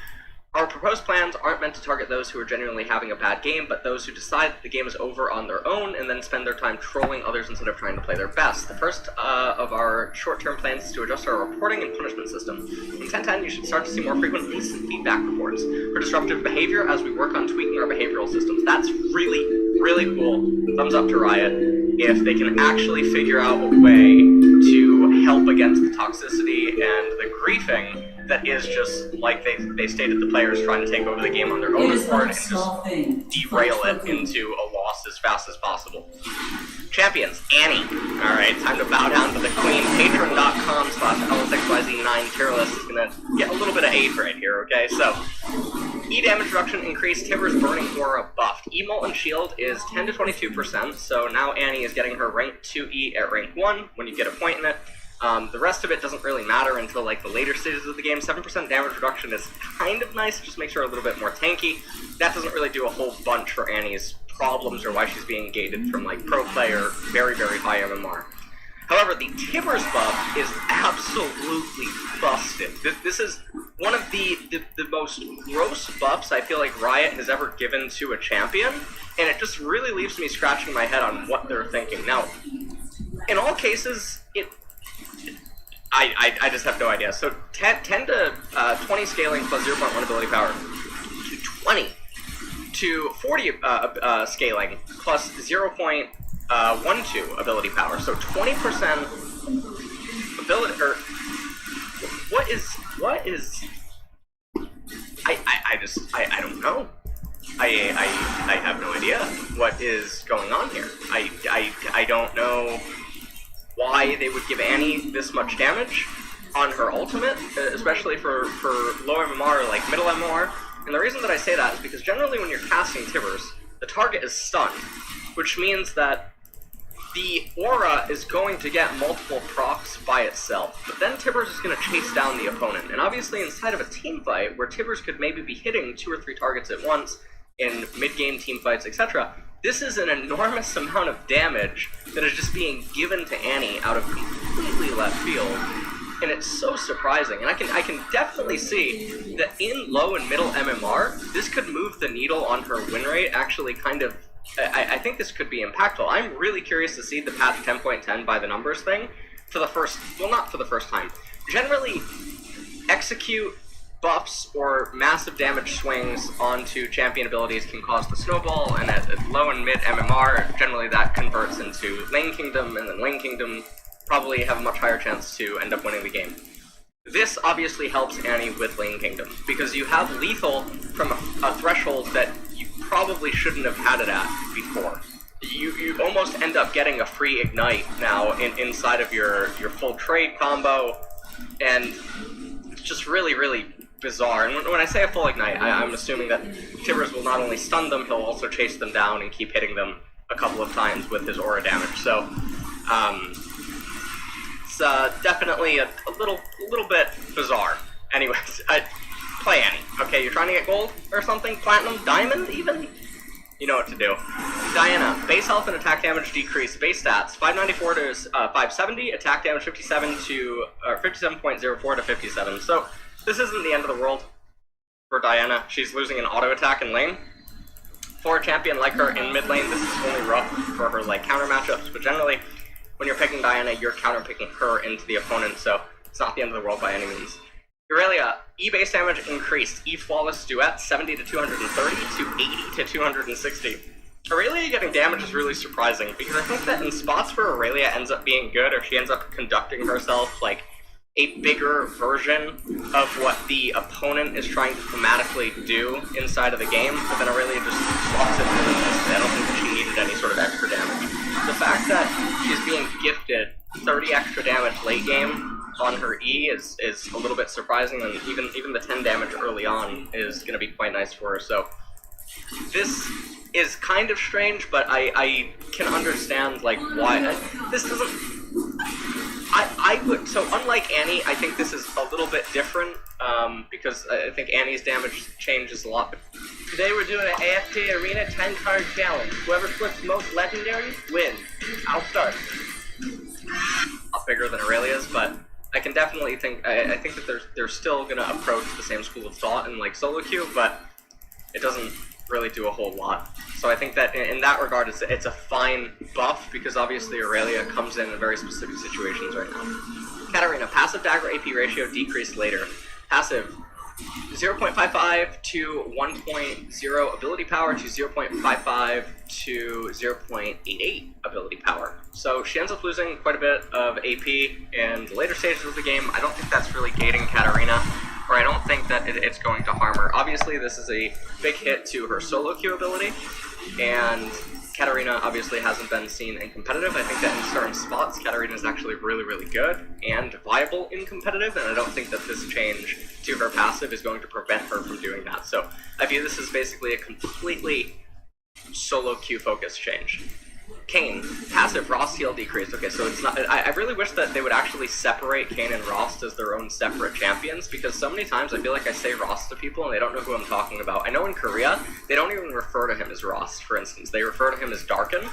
Our proposed plans aren't meant to target those who are genuinely having a bad game, but those who decide that the game is over on their own and then spend their time trolling others instead of trying to play their best. The first of our short-term plans is to adjust our reporting and punishment system. In 10.10, you should start to see more frequent instant feedback reports for disruptive behavior as we work on tweaking our behavioral systems. That's really, really cool. Thumbs up to Riot if they can actually figure out a way to help against the toxicity and the griefing that is just, like they stated, the players trying to take over the game on their own accord and just derail it into a loss as fast as possible. Champions, Annie. Alright, time to bow down to the queen. Patreon.com/LSXYZ9 tier list is gonna get a little bit of aid right here, okay? So, E damage reduction increased, Tibbers Burning Aura buffed. E Molten Shield is 10 to 22%, so now Annie is getting her rank 2E at rank 1 when you get a point in it. The rest of it doesn't really matter until like the later stages of the game. 7% damage reduction is kind of nice, it just makes her a little bit more tanky. That doesn't really do a whole bunch for Annie's problems or why she's being gated from like pro player, very, very high MMR. However, the Tibbers buff is absolutely busted. This is one of the most gross buffs I feel like Riot has ever given to a champion, and it just really leaves me scratching my head on what they're thinking. Now, in all cases, I just have no idea. So 10 to 20 scaling plus 0.1 ability power to 20 to 40 scaling plus 0.12 ability power. So 20% ability, or what is, I don't know. I have no idea what is going on here. I don't know why they would give Annie this much damage on her ultimate, especially for low MMR or like middle MMR. And the reason that I say that is because generally when you're casting Tibbers, the target is stunned, which means that the aura is going to get multiple procs by itself, but then Tibbers is going to chase down the opponent. And obviously inside of a team fight, where Tibbers could maybe be hitting 2 or 3 targets at once in mid-game team fights, etc., this is an enormous amount of damage that is just being given to Annie out of completely left field. And it's so surprising, and I can definitely see that in low and middle MMR, this could move the needle on her win rate. Actually, kind of, I think this could be impactful. I'm really curious to see the patch 10.10 by the numbers thing for the first, well, not for the first time. Generally, execute buffs or massive damage swings onto champion abilities can cause the snowball, and at low and mid MMR, generally that converts into Lane Kingdom, and then Lane Kingdom probably have a much higher chance to end up winning the game. This obviously helps Annie with Lane Kingdom, because you have lethal from a threshold that you probably shouldn't have had it at before. You almost end up getting a free Ignite now inside of your full trade combo, and it's just really, really bizarre. And when I say a full Ignite, I'm assuming that Tibbers will not only stun them, he'll also chase them down and keep hitting them a couple of times with his aura damage. So, it's definitely a little bit bizarre. Anyways, play Annie. Okay, you're trying to get gold or something? Platinum? Diamond, even? You know what to do. Diana, base health and attack damage decrease. Base stats, 594 to 570, attack damage 57.04 to 57. So, this isn't the end of the world for Diana. She's losing an auto attack in lane. For a champion like her in mid lane, this is only rough for her like counter matchups, but generally, when you're picking Diana, you're counter-picking her into the opponent, so it's not the end of the world by any means. Irelia, E base damage increased. E flawless duet, 70 to 230 to 80 to 260. Irelia getting damage is really surprising, because I think that in spots where Irelia ends up being good, or she ends up conducting herself like a bigger version of what the opponent is trying to thematically do inside of the game, but then Irelia just swaps it really nicely. I don't think that she needed any sort of extra damage. The fact that she's being gifted 30 extra damage late game on her E is a little bit surprising, and even the 10 damage early on is going to be quite nice for her. So this is kind of strange, but I can understand like why this doesn't. I would, so unlike Annie, I think this is a little bit different, because I think Annie's damage changes a lot. Today we're doing an AFK Arena 10 card challenge. Whoever flips most legendaries wins. I'll start. A lot bigger than Aurelia's, but I can definitely think, I think that they're still going to approach the same school of thought in like solo queue, but it doesn't really do a whole lot. So I think that in that regard, it's a fine buff, because obviously Aurelia comes in very specific situations right now. Katarina, passive dagger AP ratio decreased later. Passive, 0.55 to 1.0 ability power to 0.55 to 0.88 ability power. So she ends up losing quite a bit of AP in the later stages of the game. I don't think that's really gating Katarina. or I don't think that it's going to harm her. Obviously, this is a big hit to her solo queue ability, and Katarina obviously hasn't been seen in competitive. I think that in certain spots, Katarina is actually really, really good and viable in competitive, and I don't think that this change to her passive is going to prevent her from doing that. So I view this as basically a completely solo queue focused change. Kayn, passive, Rost heal decreased. Okay, so it's not. I really wish that they would actually separate Kayn and Rost as their own separate champions, because so many times I feel like I say Rost to people and they don't know who I'm talking about. I know in Korea, they don't even refer to him as Rost, for instance. They refer to him as Darkin,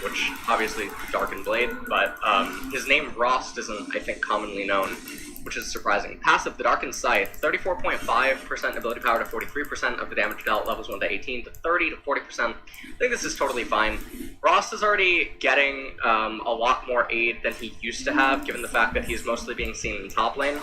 which obviously Darkin Blade, but his name Rost isn't, I think, commonly known, which is surprising. Passive, the Darkened Scythe, 34.5% ability power to 43% of the damage dealt, levels 1 to 18 to 30 to 40%. I think this is totally fine. Rost is already getting a lot more aid than he used to have, given the fact that he's mostly being seen in top lane.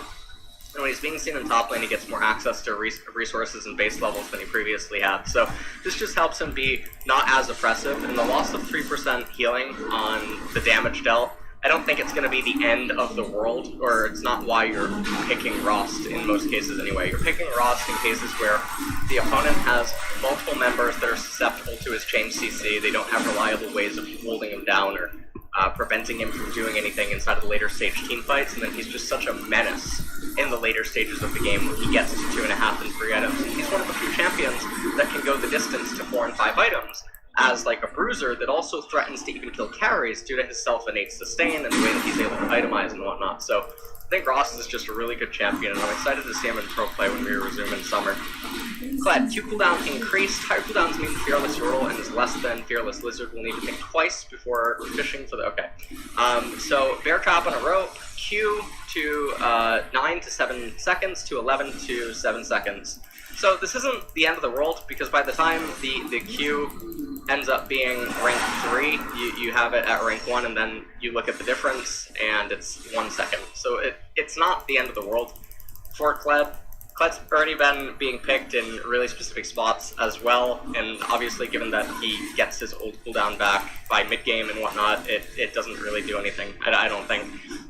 And when he's being seen in top lane, he gets more access to resources and base levels than he previously had. So this just helps him be not as oppressive, and the loss of 3% healing on the damage dealt, I don't think it's going to be the end of the world, or it's not why you're picking Rost in most cases anyway. You're picking Rost in cases where the opponent has multiple members that are susceptible to his change CC, they don't have reliable ways of holding him down or preventing him from doing anything inside of the later stage team fights, and then he's just such a menace in the later stages of the game when he gets to 2.5 and 3 items. And he's one of the few champions that can go the distance to 4 and 5 items, as like a bruiser that also threatens to even kill carries due to his self-innate sustain and the way that he's able to itemize and whatnot. So I think Rost is just a really good champion, and I'm excited to see him in pro play when we resume in summer. Kled, Q cooldown increased. Higher cooldowns mean Fearless Yordle and is less than Fearless Lizard. Will need to think twice before fishing for the... Okay. So Bear Trap on a rope, Q to 9 to 7 seconds to 11 to 7 seconds. So this isn't the end of the world, because by the time the Q ends up being rank 3, you have it at rank 1, and then you look at the difference, and it's 1 second. So it's not the end of the world for Kled. Kled's already been being picked in really specific spots as well, and obviously given that he gets his old cooldown back by mid-game and whatnot, it doesn't really do anything, I don't think.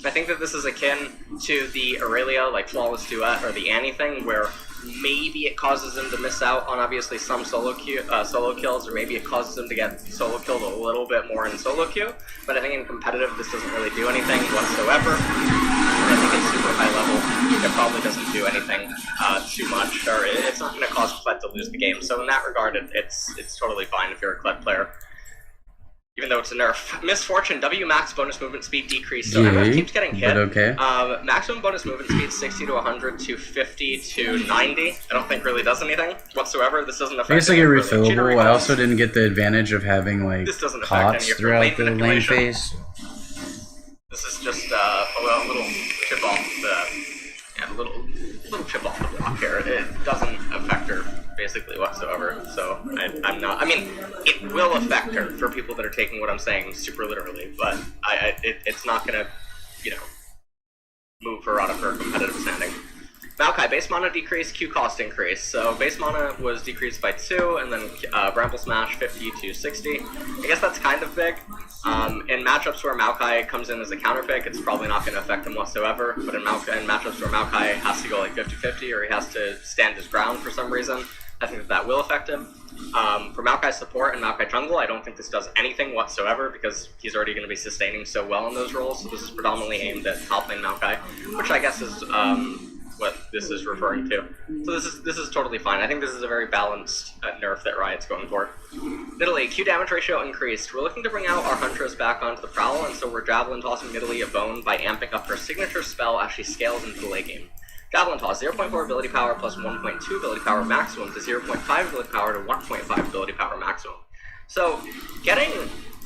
I think that this is akin to the Aurelia, like Flawless Duet, or the Annie thing, where maybe it causes him to miss out on obviously some solo kills, or maybe it causes him to get solo killed a little bit more in solo queue, but I think in competitive this doesn't really do anything whatsoever. I think it's super high level, it probably doesn't do anything too much, or it's not going to cause Kled to lose the game, so in that regard it's totally fine if you're a Kled player. Even though it's a nerf. Misfortune, W max bonus movement speed decrease. So everyone keeps getting hit. Okay. Maximum bonus movement speed 60 to 100 to 50 to 90. I don't think really does anything whatsoever. This doesn't affect. I guess I get refillable. I also didn't get the advantage of having like this doesn't pots throughout the lane phase. This is just a little chip off the little chip off the block here. It doesn't affect her basically whatsoever, so I'm not. I mean, it will affect her for people that are taking what I'm saying super literally, but it's not gonna, move her out of her competitive standing. Maokai, base mana decrease, Q cost increase. So base mana was decreased by 2, and then Bramble Smash 50 to 60. I guess that's kind of big. In matchups where Maokai comes in as a counter pick, it's probably not going to affect him whatsoever. But in matchups where Maokai has to go like 50-50, or he has to stand his ground for some reason, I think that will affect him. For Maokai support and Maokai jungle, I don't think this does anything whatsoever, because he's already going to be sustaining so well in those roles. So this is predominantly aimed at top lane Maokai, which I guess is what this is referring to. So this is totally fine. I think this is a very balanced nerf that Riot's going for. Nidalee, Q damage ratio increased. We're looking to bring out our Huntress back onto the prowl, and so we're Javelin tossing Nidalee a bone by amping up her signature spell as she scales into the late game. Javelin Toss, 0.4 ability power plus 1.2 ability power maximum to 0.5 ability power to 1.5 ability power maximum. So getting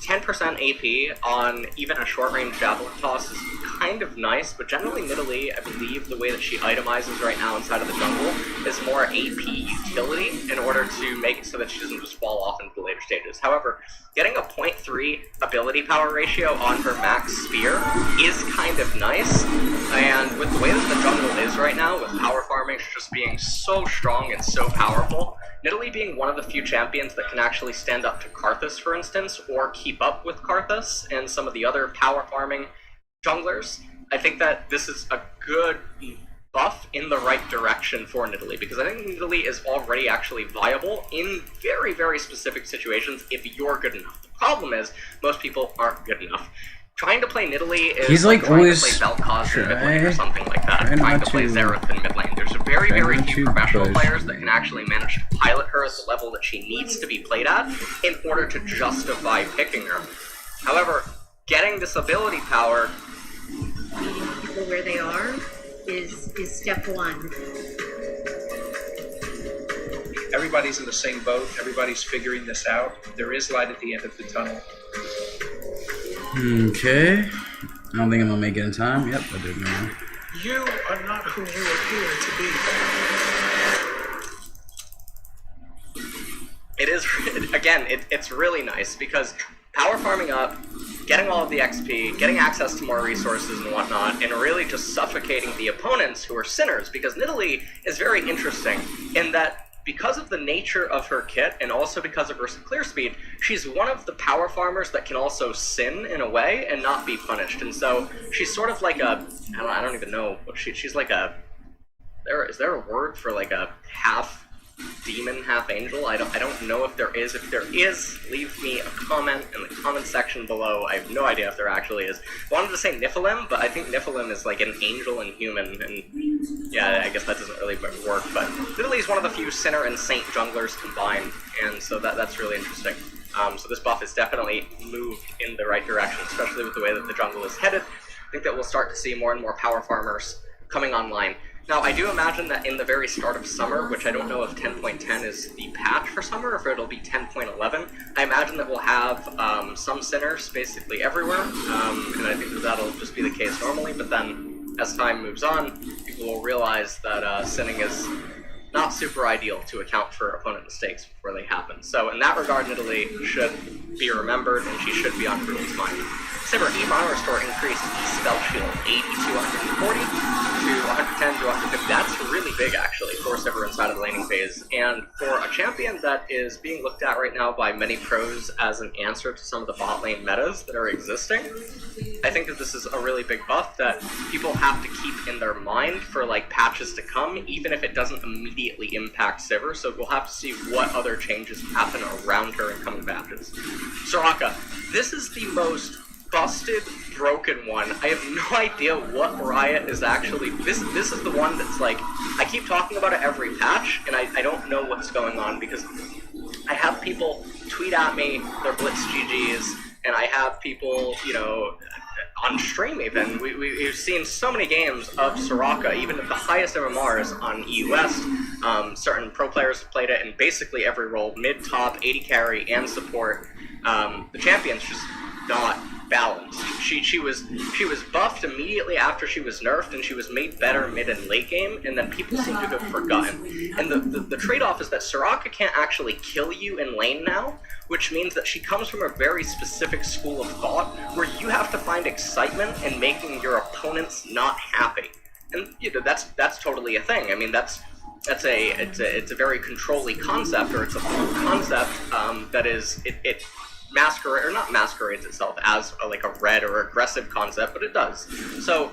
10% AP on even a short-range Javelin Toss is kind of nice, but generally Nidalee, I believe the way that she itemizes right now inside of the jungle is more AP utility in order to make it so that she doesn't just fall off into the later stages. However, getting a 0.3 ability power ratio on her max spear is kind of nice, and with the way that the jungle is right now, with power farming just being so strong and so powerful, Nidalee being one of the few champions that can actually stand up to Karthus, for instance, or keep up with Karthus and some of the other power farming junglers, I think that this is a good buff in the right direction for Nidalee, because I think Nidalee is already actually viable in very, very specific situations if you're good enough. The problem is, most people aren't good enough. Trying to play Nidalee is He's like trying always to play Vel'Koz in mid lane or something like that. Trying to play Xerath in mid lane. There's very, very few professional players that can actually manage to pilot her at the level that she needs to be played at in order to justify picking her. However, getting this ability power... People where they are is step one. Everybody's in the same boat. Everybody's figuring this out. There is light at the end of the tunnel. Okay. I don't think I'm gonna make it in time. Yep, I did, man. You are not who you appear to be. It is, again, it's really nice because power farming up, getting all of the XP, getting access to more resources and whatnot, and really just suffocating the opponents who are sinners, because Nidalee is very interesting in that because of the nature of her kit, and also because of her clear speed, she's one of the power farmers that can also sin in a way and not be punished. And so she's sort of like a, I don't even know what she's like a, is there a word for like a half demon, half angel? I don't know if there is. If there is, leave me a comment in the comment section below. I have no idea if there actually is. I wanted to say Nephilim, but I think Nephilim is like an angel and human, and yeah, I guess that doesn't really work, but Nidalee is one of the few Sinner and Saint junglers combined, and so that's really interesting. So this buff is definitely moved in the right direction, especially with the way that the jungle is headed. I think that we'll start to see more and more power farmers coming online. Now, I do imagine that in the very start of summer, which I don't know if 10.10 is the patch for summer, or if it'll be 10.11, I imagine that we'll have some Sinners basically everywhere, and I think that that'll just be the case normally, but then as time moves on, people will realize that sinning is not super ideal to account for opponent mistakes before they happen. So in that regard, Nidalee should be remembered, and she should be on everyone's mind. Sivir, E-Mana Restore increased E-Spell Shield 80 to 140 to 110 to 150. That's really big, actually, for Sivir inside of the laning phase. And for a champion that is being looked at right now by many pros as an answer to some of the bot lane metas that are existing, I think that this is a really big buff that people have to keep in their mind for like patches to come, even if it doesn't immediately impact Sivir. So we'll have to see what other changes happen around her in coming patches. Soraka, this is the most busted, broken one. I have no idea what Riot is actually... This is the one that's like... I keep talking about it every patch, and I don't know what's going on, because I have people tweet at me their Blitz GGs, and I have people, you know, on stream even. We've seen so many games of Soraka, even at the highest MMRs on EU West. Certain pro players have played it in basically every role, mid, top, AD carry, and support. The champion's just not balanced. She was buffed immediately after she was nerfed, and she was made better mid and late game, and then people seem to have forgotten. And the trade-off is that Soraka can't actually kill you in lane now, which means that she comes from a very specific school of thought where you have to find excitement in making your opponents not happy. And you know, that's totally a thing. I mean, it's a very control-y concept, or it's a concept that is it masquerades itself as like a red or aggressive concept, but it does. So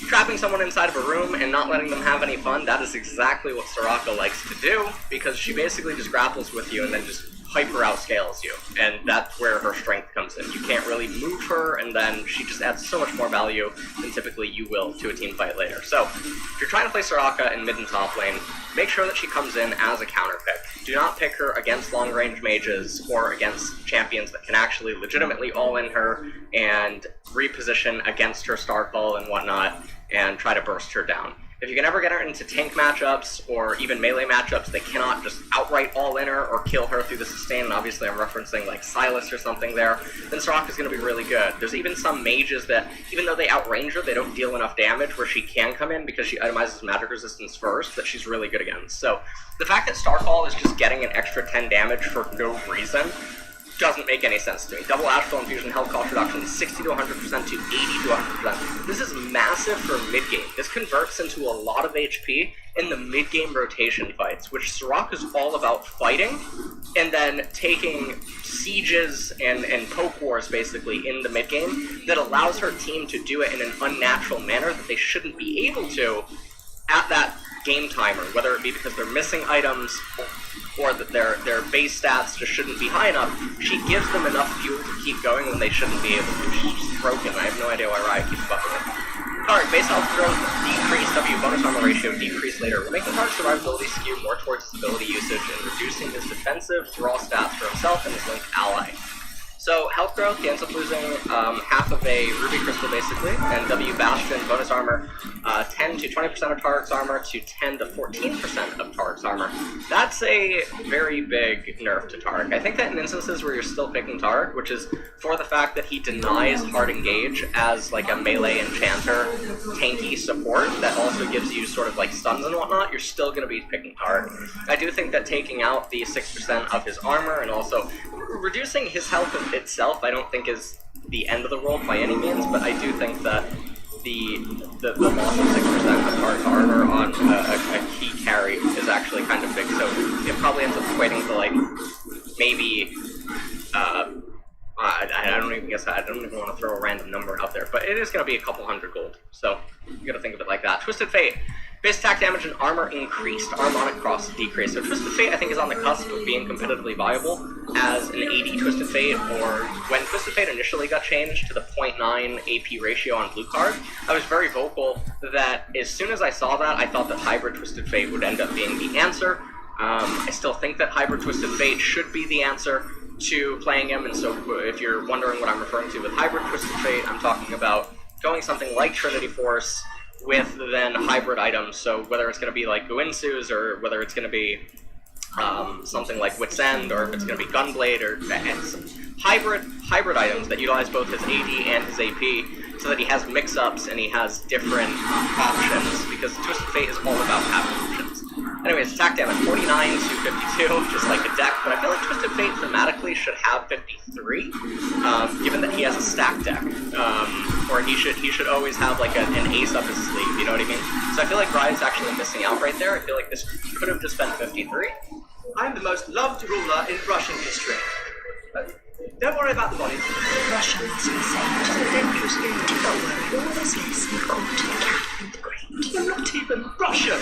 trapping someone inside of a room and not letting them have any fun, that is exactly what Soraka likes to do, because she basically just grapples with you and then just hyper outscales you, and that's where her strength comes in. You can't really move her, and then she just adds so much more value than typically you will to a team fight later. So if you're trying to play Soraka in mid and top lane, make sure that she comes in as a counter pick. Do not pick her against long range mages or against champions that can actually legitimately all in her and reposition against her Starfall and whatnot and try to burst her down. If you can ever get her into tank matchups or even melee matchups that cannot just outright all in her or kill her through the sustain, and obviously I'm referencing like Sylas or something there, then Soraka's going to be really good. There's even some mages that, even though they outrange her, they don't deal enough damage where she can come in because she itemizes magic resistance first, that she's really good against. So the fact that Starfall is just getting an extra 10 damage for no reason doesn't make any sense to me. Double Ashfall Infusion health cost reduction 60 to 100% to 80 to 100%. This is massive for mid-game. This converts into a lot of HP in the mid-game rotation fights, which Soraka's all about fighting and then taking sieges and poke wars basically in the mid-game that allows her team to do it in an unnatural manner that they shouldn't be able to at that game timer, whether it be because they're missing items or that their base stats just shouldn't be high enough, she gives them enough fuel to keep going when they shouldn't be able to. She's just broken. I have no idea why Riot keeps buffing it. Tark, base health growth decrease, W bonus armor ratio decrease later. We're making Tark's survivability skew more towards his ability usage and reducing his defensive raw stats for himself and his linked ally. So health growth, he ends up losing half of a ruby crystal basically, and W Bastion bonus armor 10 to 20% of Tark's armor to 10 to 14% of Tark's armor. That's a very big nerf to Tark. I think that in instances where you're still picking Tark, which is for the fact that he denies hard engage as like a melee enchanter tanky support that also gives you sort of like stuns and whatnot, you're still going to be picking Tark. I do think that taking out the 6% of his armor and also reducing his health itself, I don't think is the end of the world by any means, but I do think that the loss of 6% of Tark's armor on a key carry is actually kind of big, so it probably ends up equating to like maybe I don't even want to throw a random number out there, but it is going to be a couple hundred gold, so you got to think of it like that. Twisted Fate. Base attack damage and armor increased, Harmonic Cross decreased. So Twisted Fate I think is on the cusp of being competitively viable as an AD Twisted Fate, or when Twisted Fate initially got changed to the 0.9 AP ratio on blue card, I was very vocal that as soon as I saw that, I thought that Hybrid Twisted Fate would end up being the answer. I still think that Hybrid Twisted Fate should be the answer to playing him, and so if you're wondering what I'm referring to with Hybrid Twisted Fate, I'm talking about going something like Trinity Force with then hybrid items, so whether it's going to be like Guinsu's or whether it's going to be something like Wit's End, or if it's going to be Gunblade, or hybrid items that utilize both his AD and his AP, so that he has mix-ups and he has different options, because Twisted Fate is all about having options. Anyways, attack damage 49 to 52, just like a deck, but I feel like Twisted Fate thematically should have 53, given that he has a stack deck, or he should always have like an ace up his sleeve, you know what I mean? So I feel like Riot's actually missing out right there. I feel like this could have just been 53. I'm the most loved ruler in Russian history. Don't worry about the bodies. Russia must be saved. It's a dangerous game. Don't worry, all is listening on to Catherine the Great. You're not even Russian!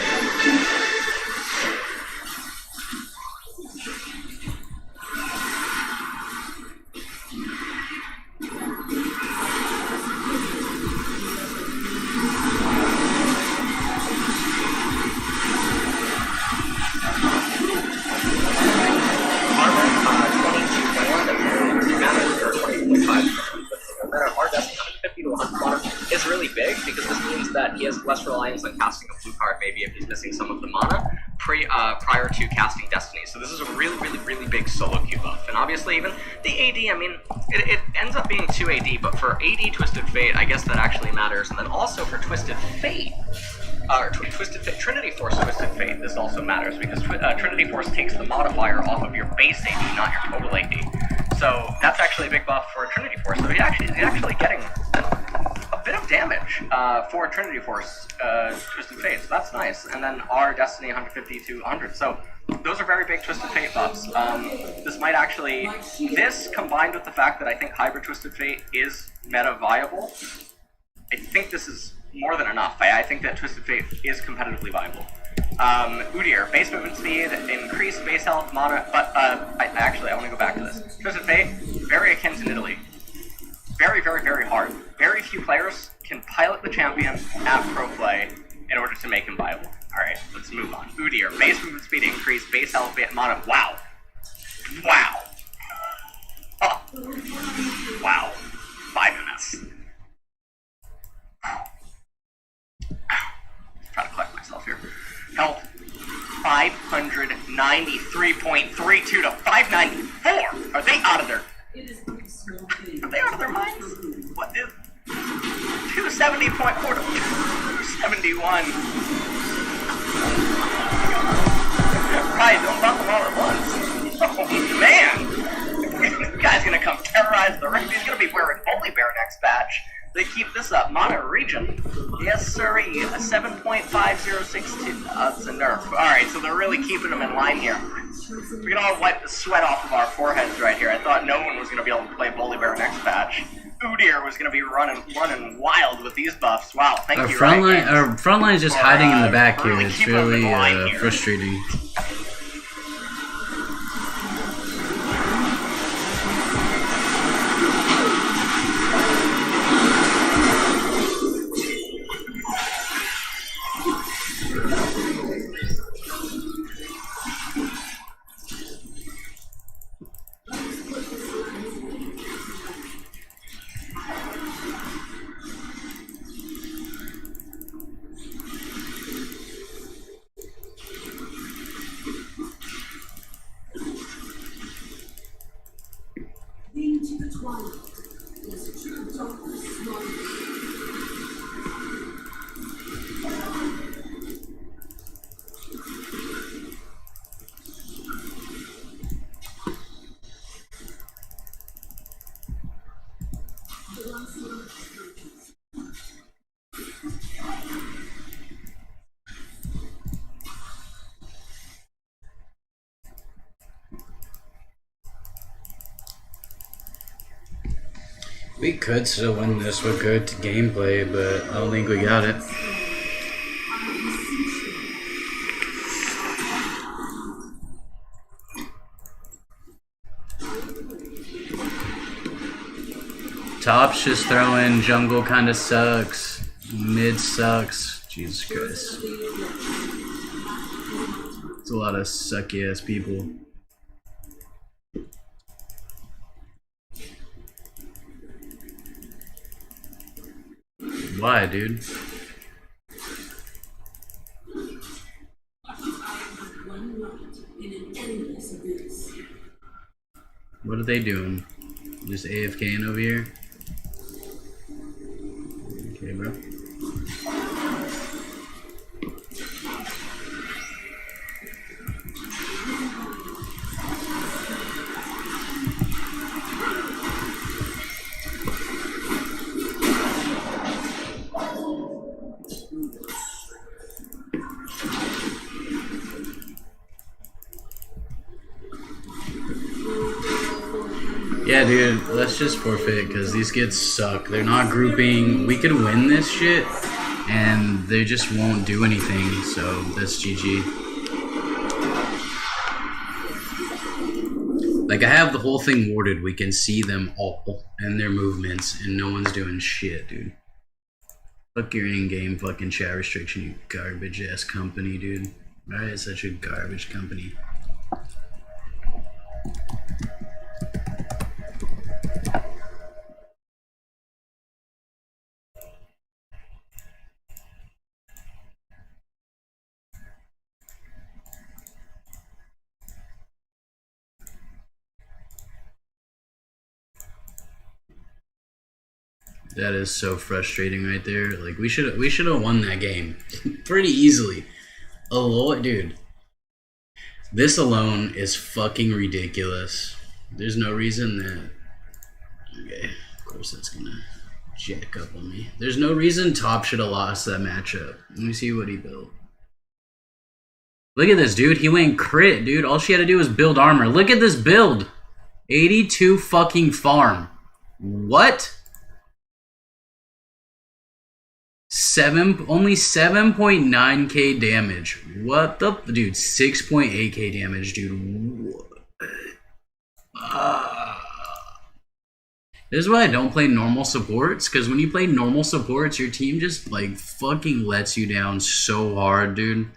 Is really big, because this means that he has less reliance on casting a blue card, maybe if he's missing some of the mana, prior to casting Destiny. So this is a really big solo queue buff. And obviously even the AD, I mean, it ends up being 2 AD, but for AD Twisted Fate, I guess that actually matters. And then also for Twisted Fate, Twisted Fate, Trinity Force Twisted Fate, this also matters, because Trinity Force takes the modifier off of your base AD, not your total AD. So that's actually a big buff for Trinity Force. So he's actually getting a bit of damage for Trinity Force Twisted Fate, so that's nice. And then our Destiny 150 to 100. So those are very big Twisted Fate buffs. This might actually, this combined with the fact that I think Hybrid Twisted Fate is meta viable, I think this is more than enough. I think that Twisted Fate is competitively viable. Udyr, base movement speed, increased base health, mana, but I want to go back to this. Twisted Fate, very akin to Nidalee. Very hard. Very few players can pilot the champion at pro play in order to make him viable. Alright, let's move on. Udyr, base movement speed increase, base health, mana. Wow. Oh. Wow. 5 MS. Try to collect myself here. Health 593.32 to 594. Are they out of their minds? What is 270.4 to 271? Right, don't bump them all at once. Oh man! This guy's gonna come terrorize the ring. He's gonna be wearing Holy Bear next patch. They keep this up. Mana Region. Yes, sirree. 7.5062. That's a nerf. Alright, so they're really keeping them in line here. We can all wipe the sweat off of our foreheads right here. I thought no one was going to be able to play Bully Bear next patch. Udyr was going to be running wild with these buffs. Wow, thank Our you. front line, Riot our front line is just For, hiding in the back here. really It's keeping them in really line here. frustrating. We could still win this with good gameplay, but I don't think we got it. Top's just throwing, jungle kinda sucks, mid sucks. Jesus Christ. It's a lot of sucky ass people. Why, dude? What are they doing? Just AFKing over here? Okay, bro. Yeah, dude, let's just forfeit because these kids suck. They're not grouping. We could win this shit, and they just won't do anything. So that's GG. Like, I have the whole thing warded. We can see them all and their movements, and no one's doing shit, dude. Fuck your in-game fucking chat restriction, you garbage ass company, dude. Right? It's such a garbage company. That is so frustrating right there. Like, we should have won that game pretty easily. Oh, dude. This alone is fucking ridiculous. There's no reason that... Okay, of course that's gonna jack up on me. There's no reason Top should have lost that matchup. Let me see what he built. Look at this, dude. He went crit, dude. All she had to do was build armor. Look at this build. 82 fucking farm. What? Only 7.9k damage. What the dude? 6.8k damage, dude. This is why I don't play normal supports, because when you play normal supports, your team just like fucking lets you down so hard, dude.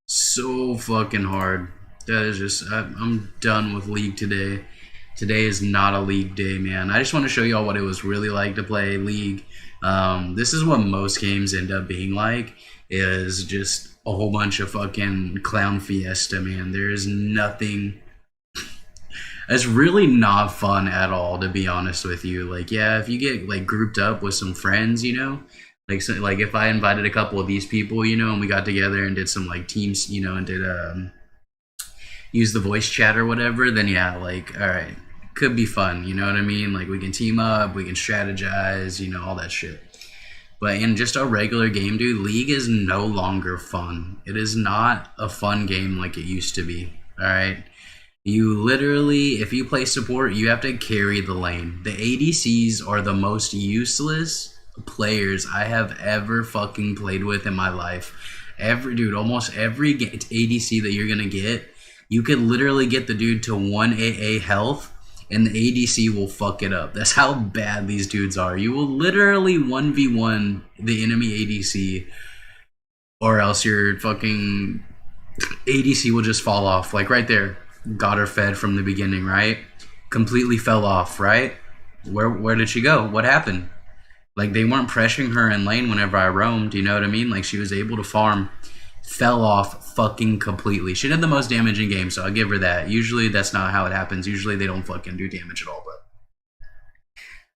So fucking hard. That is just, I'm done with League today. Today is not a League day, man. I just want to show you all what it was really like to play League. This is what most games end up being like, is just a whole bunch of fucking clown fiesta, man. There is nothing. It's really not fun at all, to be honest with you. Like, yeah, if you get like grouped up with some friends, you know, like, so, like if I invited a couple of these people, you know, and we got together and did some like teams, you know, and did use the voice chat or whatever, then yeah, like, all right, could be fun, you know what I mean? Like, we can team up, we can strategize, you know, all that shit. But in just a regular game, dude, League is no longer fun. It is not a fun game like it used to be, all right? You literally, if you play support, you have to carry the lane. The ADCs are the most useless players I have ever fucking played with in my life. Almost every ADC that you're gonna get, you could literally get the dude to 1 AA health, and the ADC will fuck it up. That's how bad these dudes are. You will literally 1v1 the enemy ADC, or else your fucking ADC will just fall off. Like right there. Got her fed from the beginning, right? Completely fell off, right? Where did she go? What happened? Like, they weren't pressuring her in lane whenever I roamed, you know what I mean? Like, she was able to farm. Fell off fucking completely. She did the most damage in game, so I'll give her that. Usually that's not how it happens. Usually they don't fucking do damage at all,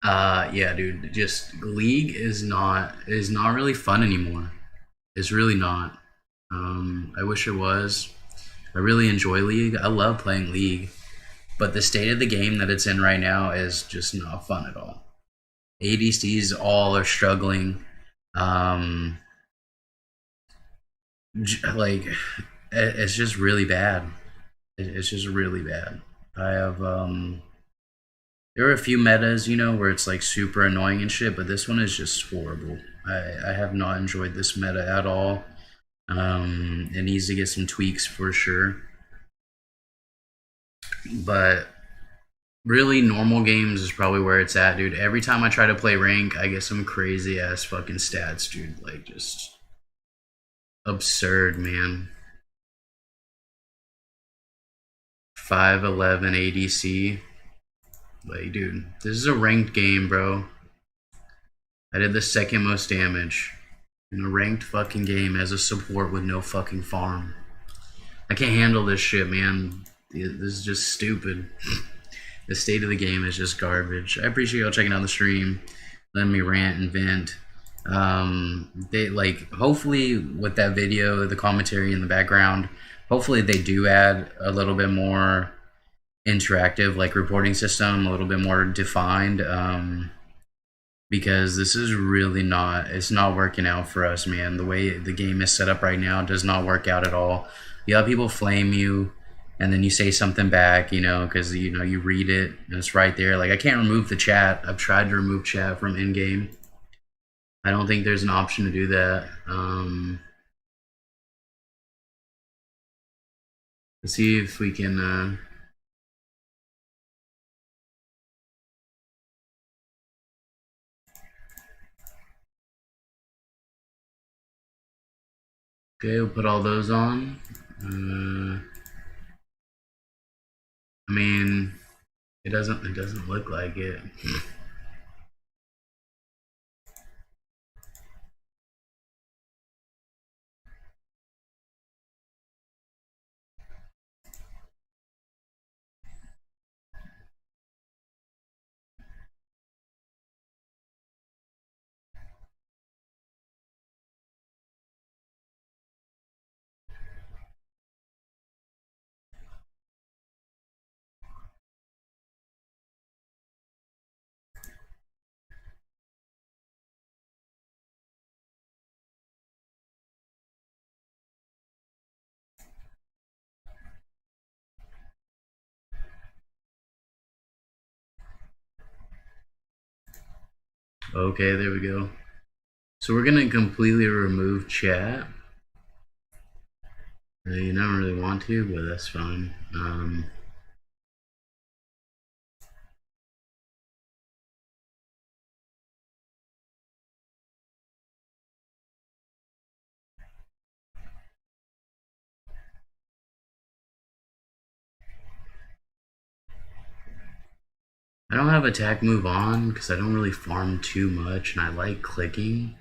but yeah, dude, just League is not really fun anymore. It's really not. I wish it was. I really enjoy League. I love playing League. But the state of the game that it's in right now is just not fun at all. ADCs all are struggling. Like, it's just really bad. It's just really bad. I have, there are a few metas, you know, where it's like super annoying and shit, but this one is just horrible. I have not enjoyed this meta at all. It needs to get some tweaks for sure, but really normal games is probably where it's at, dude. Every time I try to play rank, I get some crazy ass fucking stats, dude. Like, just absurd, man. 511 ADC. Like, dude, this is a ranked game, bro. I did the second most damage in a ranked fucking game as a support with no fucking farm. I can't handle this shit, man. This is just stupid. The state of the game is just garbage. I appreciate y'all checking out the stream, letting me rant and vent. They, like, hopefully with that video, the commentary in the background, hopefully they do add a little bit more interactive, like, reporting system, a little bit more defined. Because this is really not, it's not working out for us, man. The way the game is set up right now does not work out at all. You have people flame you, and then you say something back, you know, because, you know, you read it, and it's right there. Like, I can't remove the chat. I've tried to remove chat from in-game. I don't think there's an option to do that. Let's see if we can... Okay, we'll put all those on. I mean, it doesn't look like it. Okay, there we go. So we're gonna completely remove chat. You don't really want to, but that's fine. I don't have attack move on because I don't really farm too much, and I like clicking.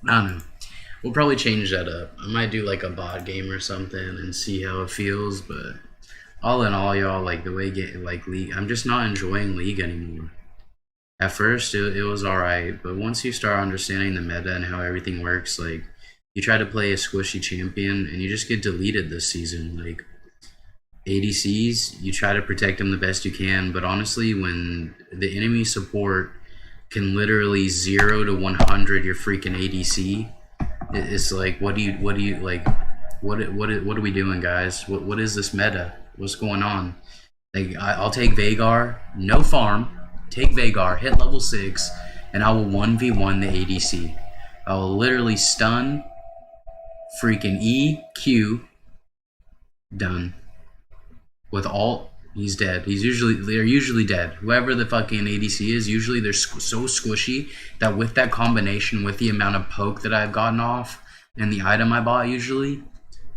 I don't know. We'll probably change that up. I might do like a bot game or something and see how it feels, but all in all, y'all, like the way League, I'm just not enjoying League anymore. At first, it was alright, but once you start understanding the meta and how everything works, like, you try to play a squishy champion and you just get deleted this season. Like, ADCs, you try to protect them the best you can, but honestly, when the enemy support can literally 0 to 100 your freaking ADC, it's like, what are we doing, guys? What is this meta? What's going on? Like, I'll take Veigar, no farm, take Veigar, hit level 6, and I will 1v1 the ADC. I will literally stun, freaking E, Q, done. With alt, he's dead. They're usually dead. Whoever the fucking ADC is, usually they're so squishy that with that combination, with the amount of poke that I've gotten off, and the item I bought usually,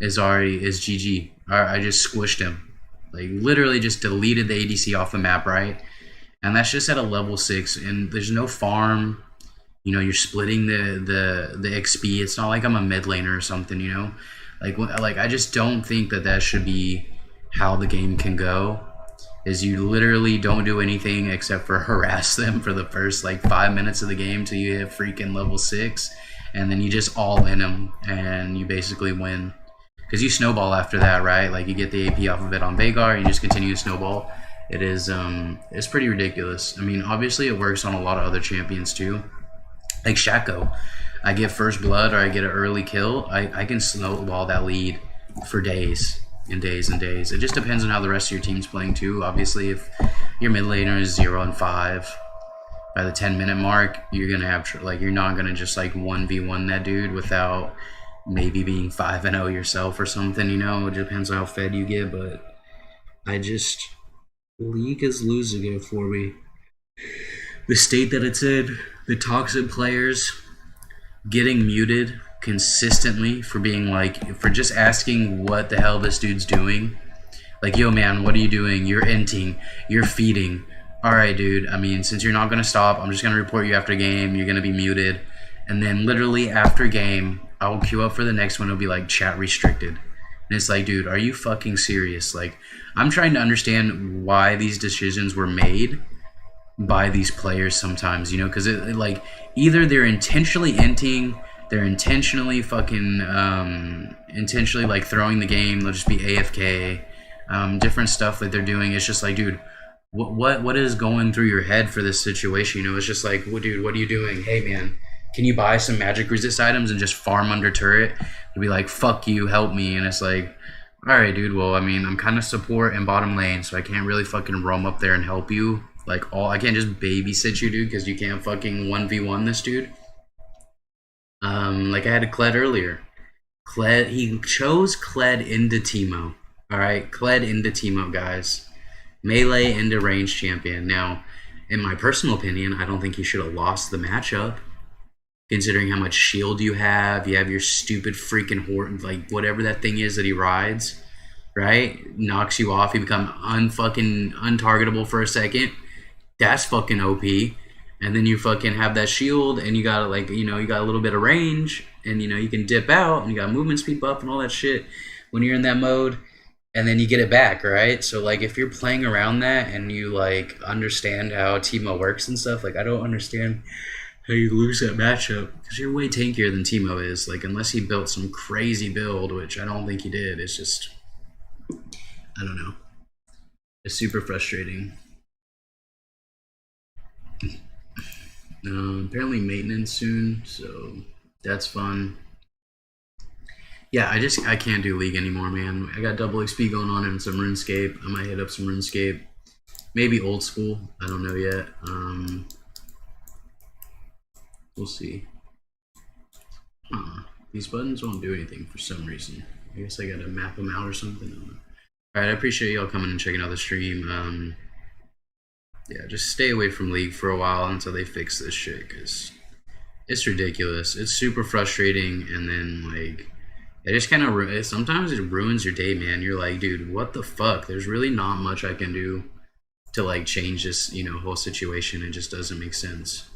is GG. I just squished him. Like, literally just deleted the ADC off the map, right? And that's just at a level 6, and there's no farm. You know, you're splitting the XP. It's not like I'm a mid laner or something, you know? Like I just don't think that should be how the game can go. Is you literally don't do anything except for harass them for the first, like, 5 minutes of the game till you hit freaking level 6. And then you just all in them, and you basically win. Because you snowball after that, right? Like, you get the AP off of it on Veigar, and you just continue to snowball. It is, it's pretty ridiculous. I mean, obviously it works on a lot of other champions too. Like Shaco. I get first blood or I get an early kill, I can snowball that lead for days and days and days. It just depends on how the rest of your team's playing too. Obviously, if your mid laner is 0-5, by the 10-minute mark, you're gonna have, like, you're not gonna just, like, 1v1 that dude without maybe being 5-0 yourself or something, you know? It depends on how fed you get, but League is losing it for me. The state that it's in, the toxic players getting muted consistently for being like, for just asking what the hell this dude's doing. Like, yo man, what are you doing? You're inting, you're feeding. Alright dude, I mean, since you're not gonna stop, I'm just gonna report you after game, you're gonna be muted. And then literally after game, I will queue up for the next one, it'll be like chat restricted. And it's like, dude, are you fucking serious? Like, I'm trying to understand why these decisions were made by these players sometimes, you know, because it like, either they're intentionally inting, they're intentionally fucking, intentionally like throwing the game, they'll just be AFK, different stuff that they're doing. It's just like, dude, what is going through your head for this situation? You know, it's just like, well, dude, what are you doing? Hey man, can you buy some magic resist items and just farm under turret? To be like, fuck you, help me. And it's like, alright dude, well, I mean, I'm kind of support and bottom lane, so I can't really fucking roam up there and help you. Like, I can't just babysit you, dude, because you can't fucking 1v1 this dude. Like I had a Kled earlier. He chose Kled into Teemo. Alright, Kled into Teemo, guys. Melee into range champion. Now, in my personal opinion, I don't think he should have lost the matchup. Considering how much shield you have your stupid freaking horde, like whatever that thing is that he rides, right? Knocks you off, you become untargetable for a second. That's fucking OP. And then you fucking have that shield, and you got, like, you know, you got a little bit of range, and you know you can dip out, and you got movement speed buff and all that shit when you're in that mode, and then you get it back, right? So like, if you're playing around that and you like understand how Teemo works and stuff, like, I don't understand how you lose that matchup, because you're way tankier than Teemo is. Like, unless he built some crazy build, which I don't think he did. It's just, I don't know. It's super frustrating. Apparently maintenance soon, so that's fun. Yeah, I can't do League anymore, man. I got double XP going on and some RuneScape. I might hit up some RuneScape. Maybe old school. I don't know yet. We'll see. These buttons won't do anything for some reason. I guess I gotta map them out or something. Alright, I appreciate y'all coming and checking out the stream. Yeah, just stay away from League for a while until they fix this shit, because it's ridiculous. It's super frustrating, and then, like, it just kind of, sometimes it ruins your day, man. You're like, dude, what the fuck? There's really not much I can do to, like, change this, you know, whole situation. It just doesn't make sense.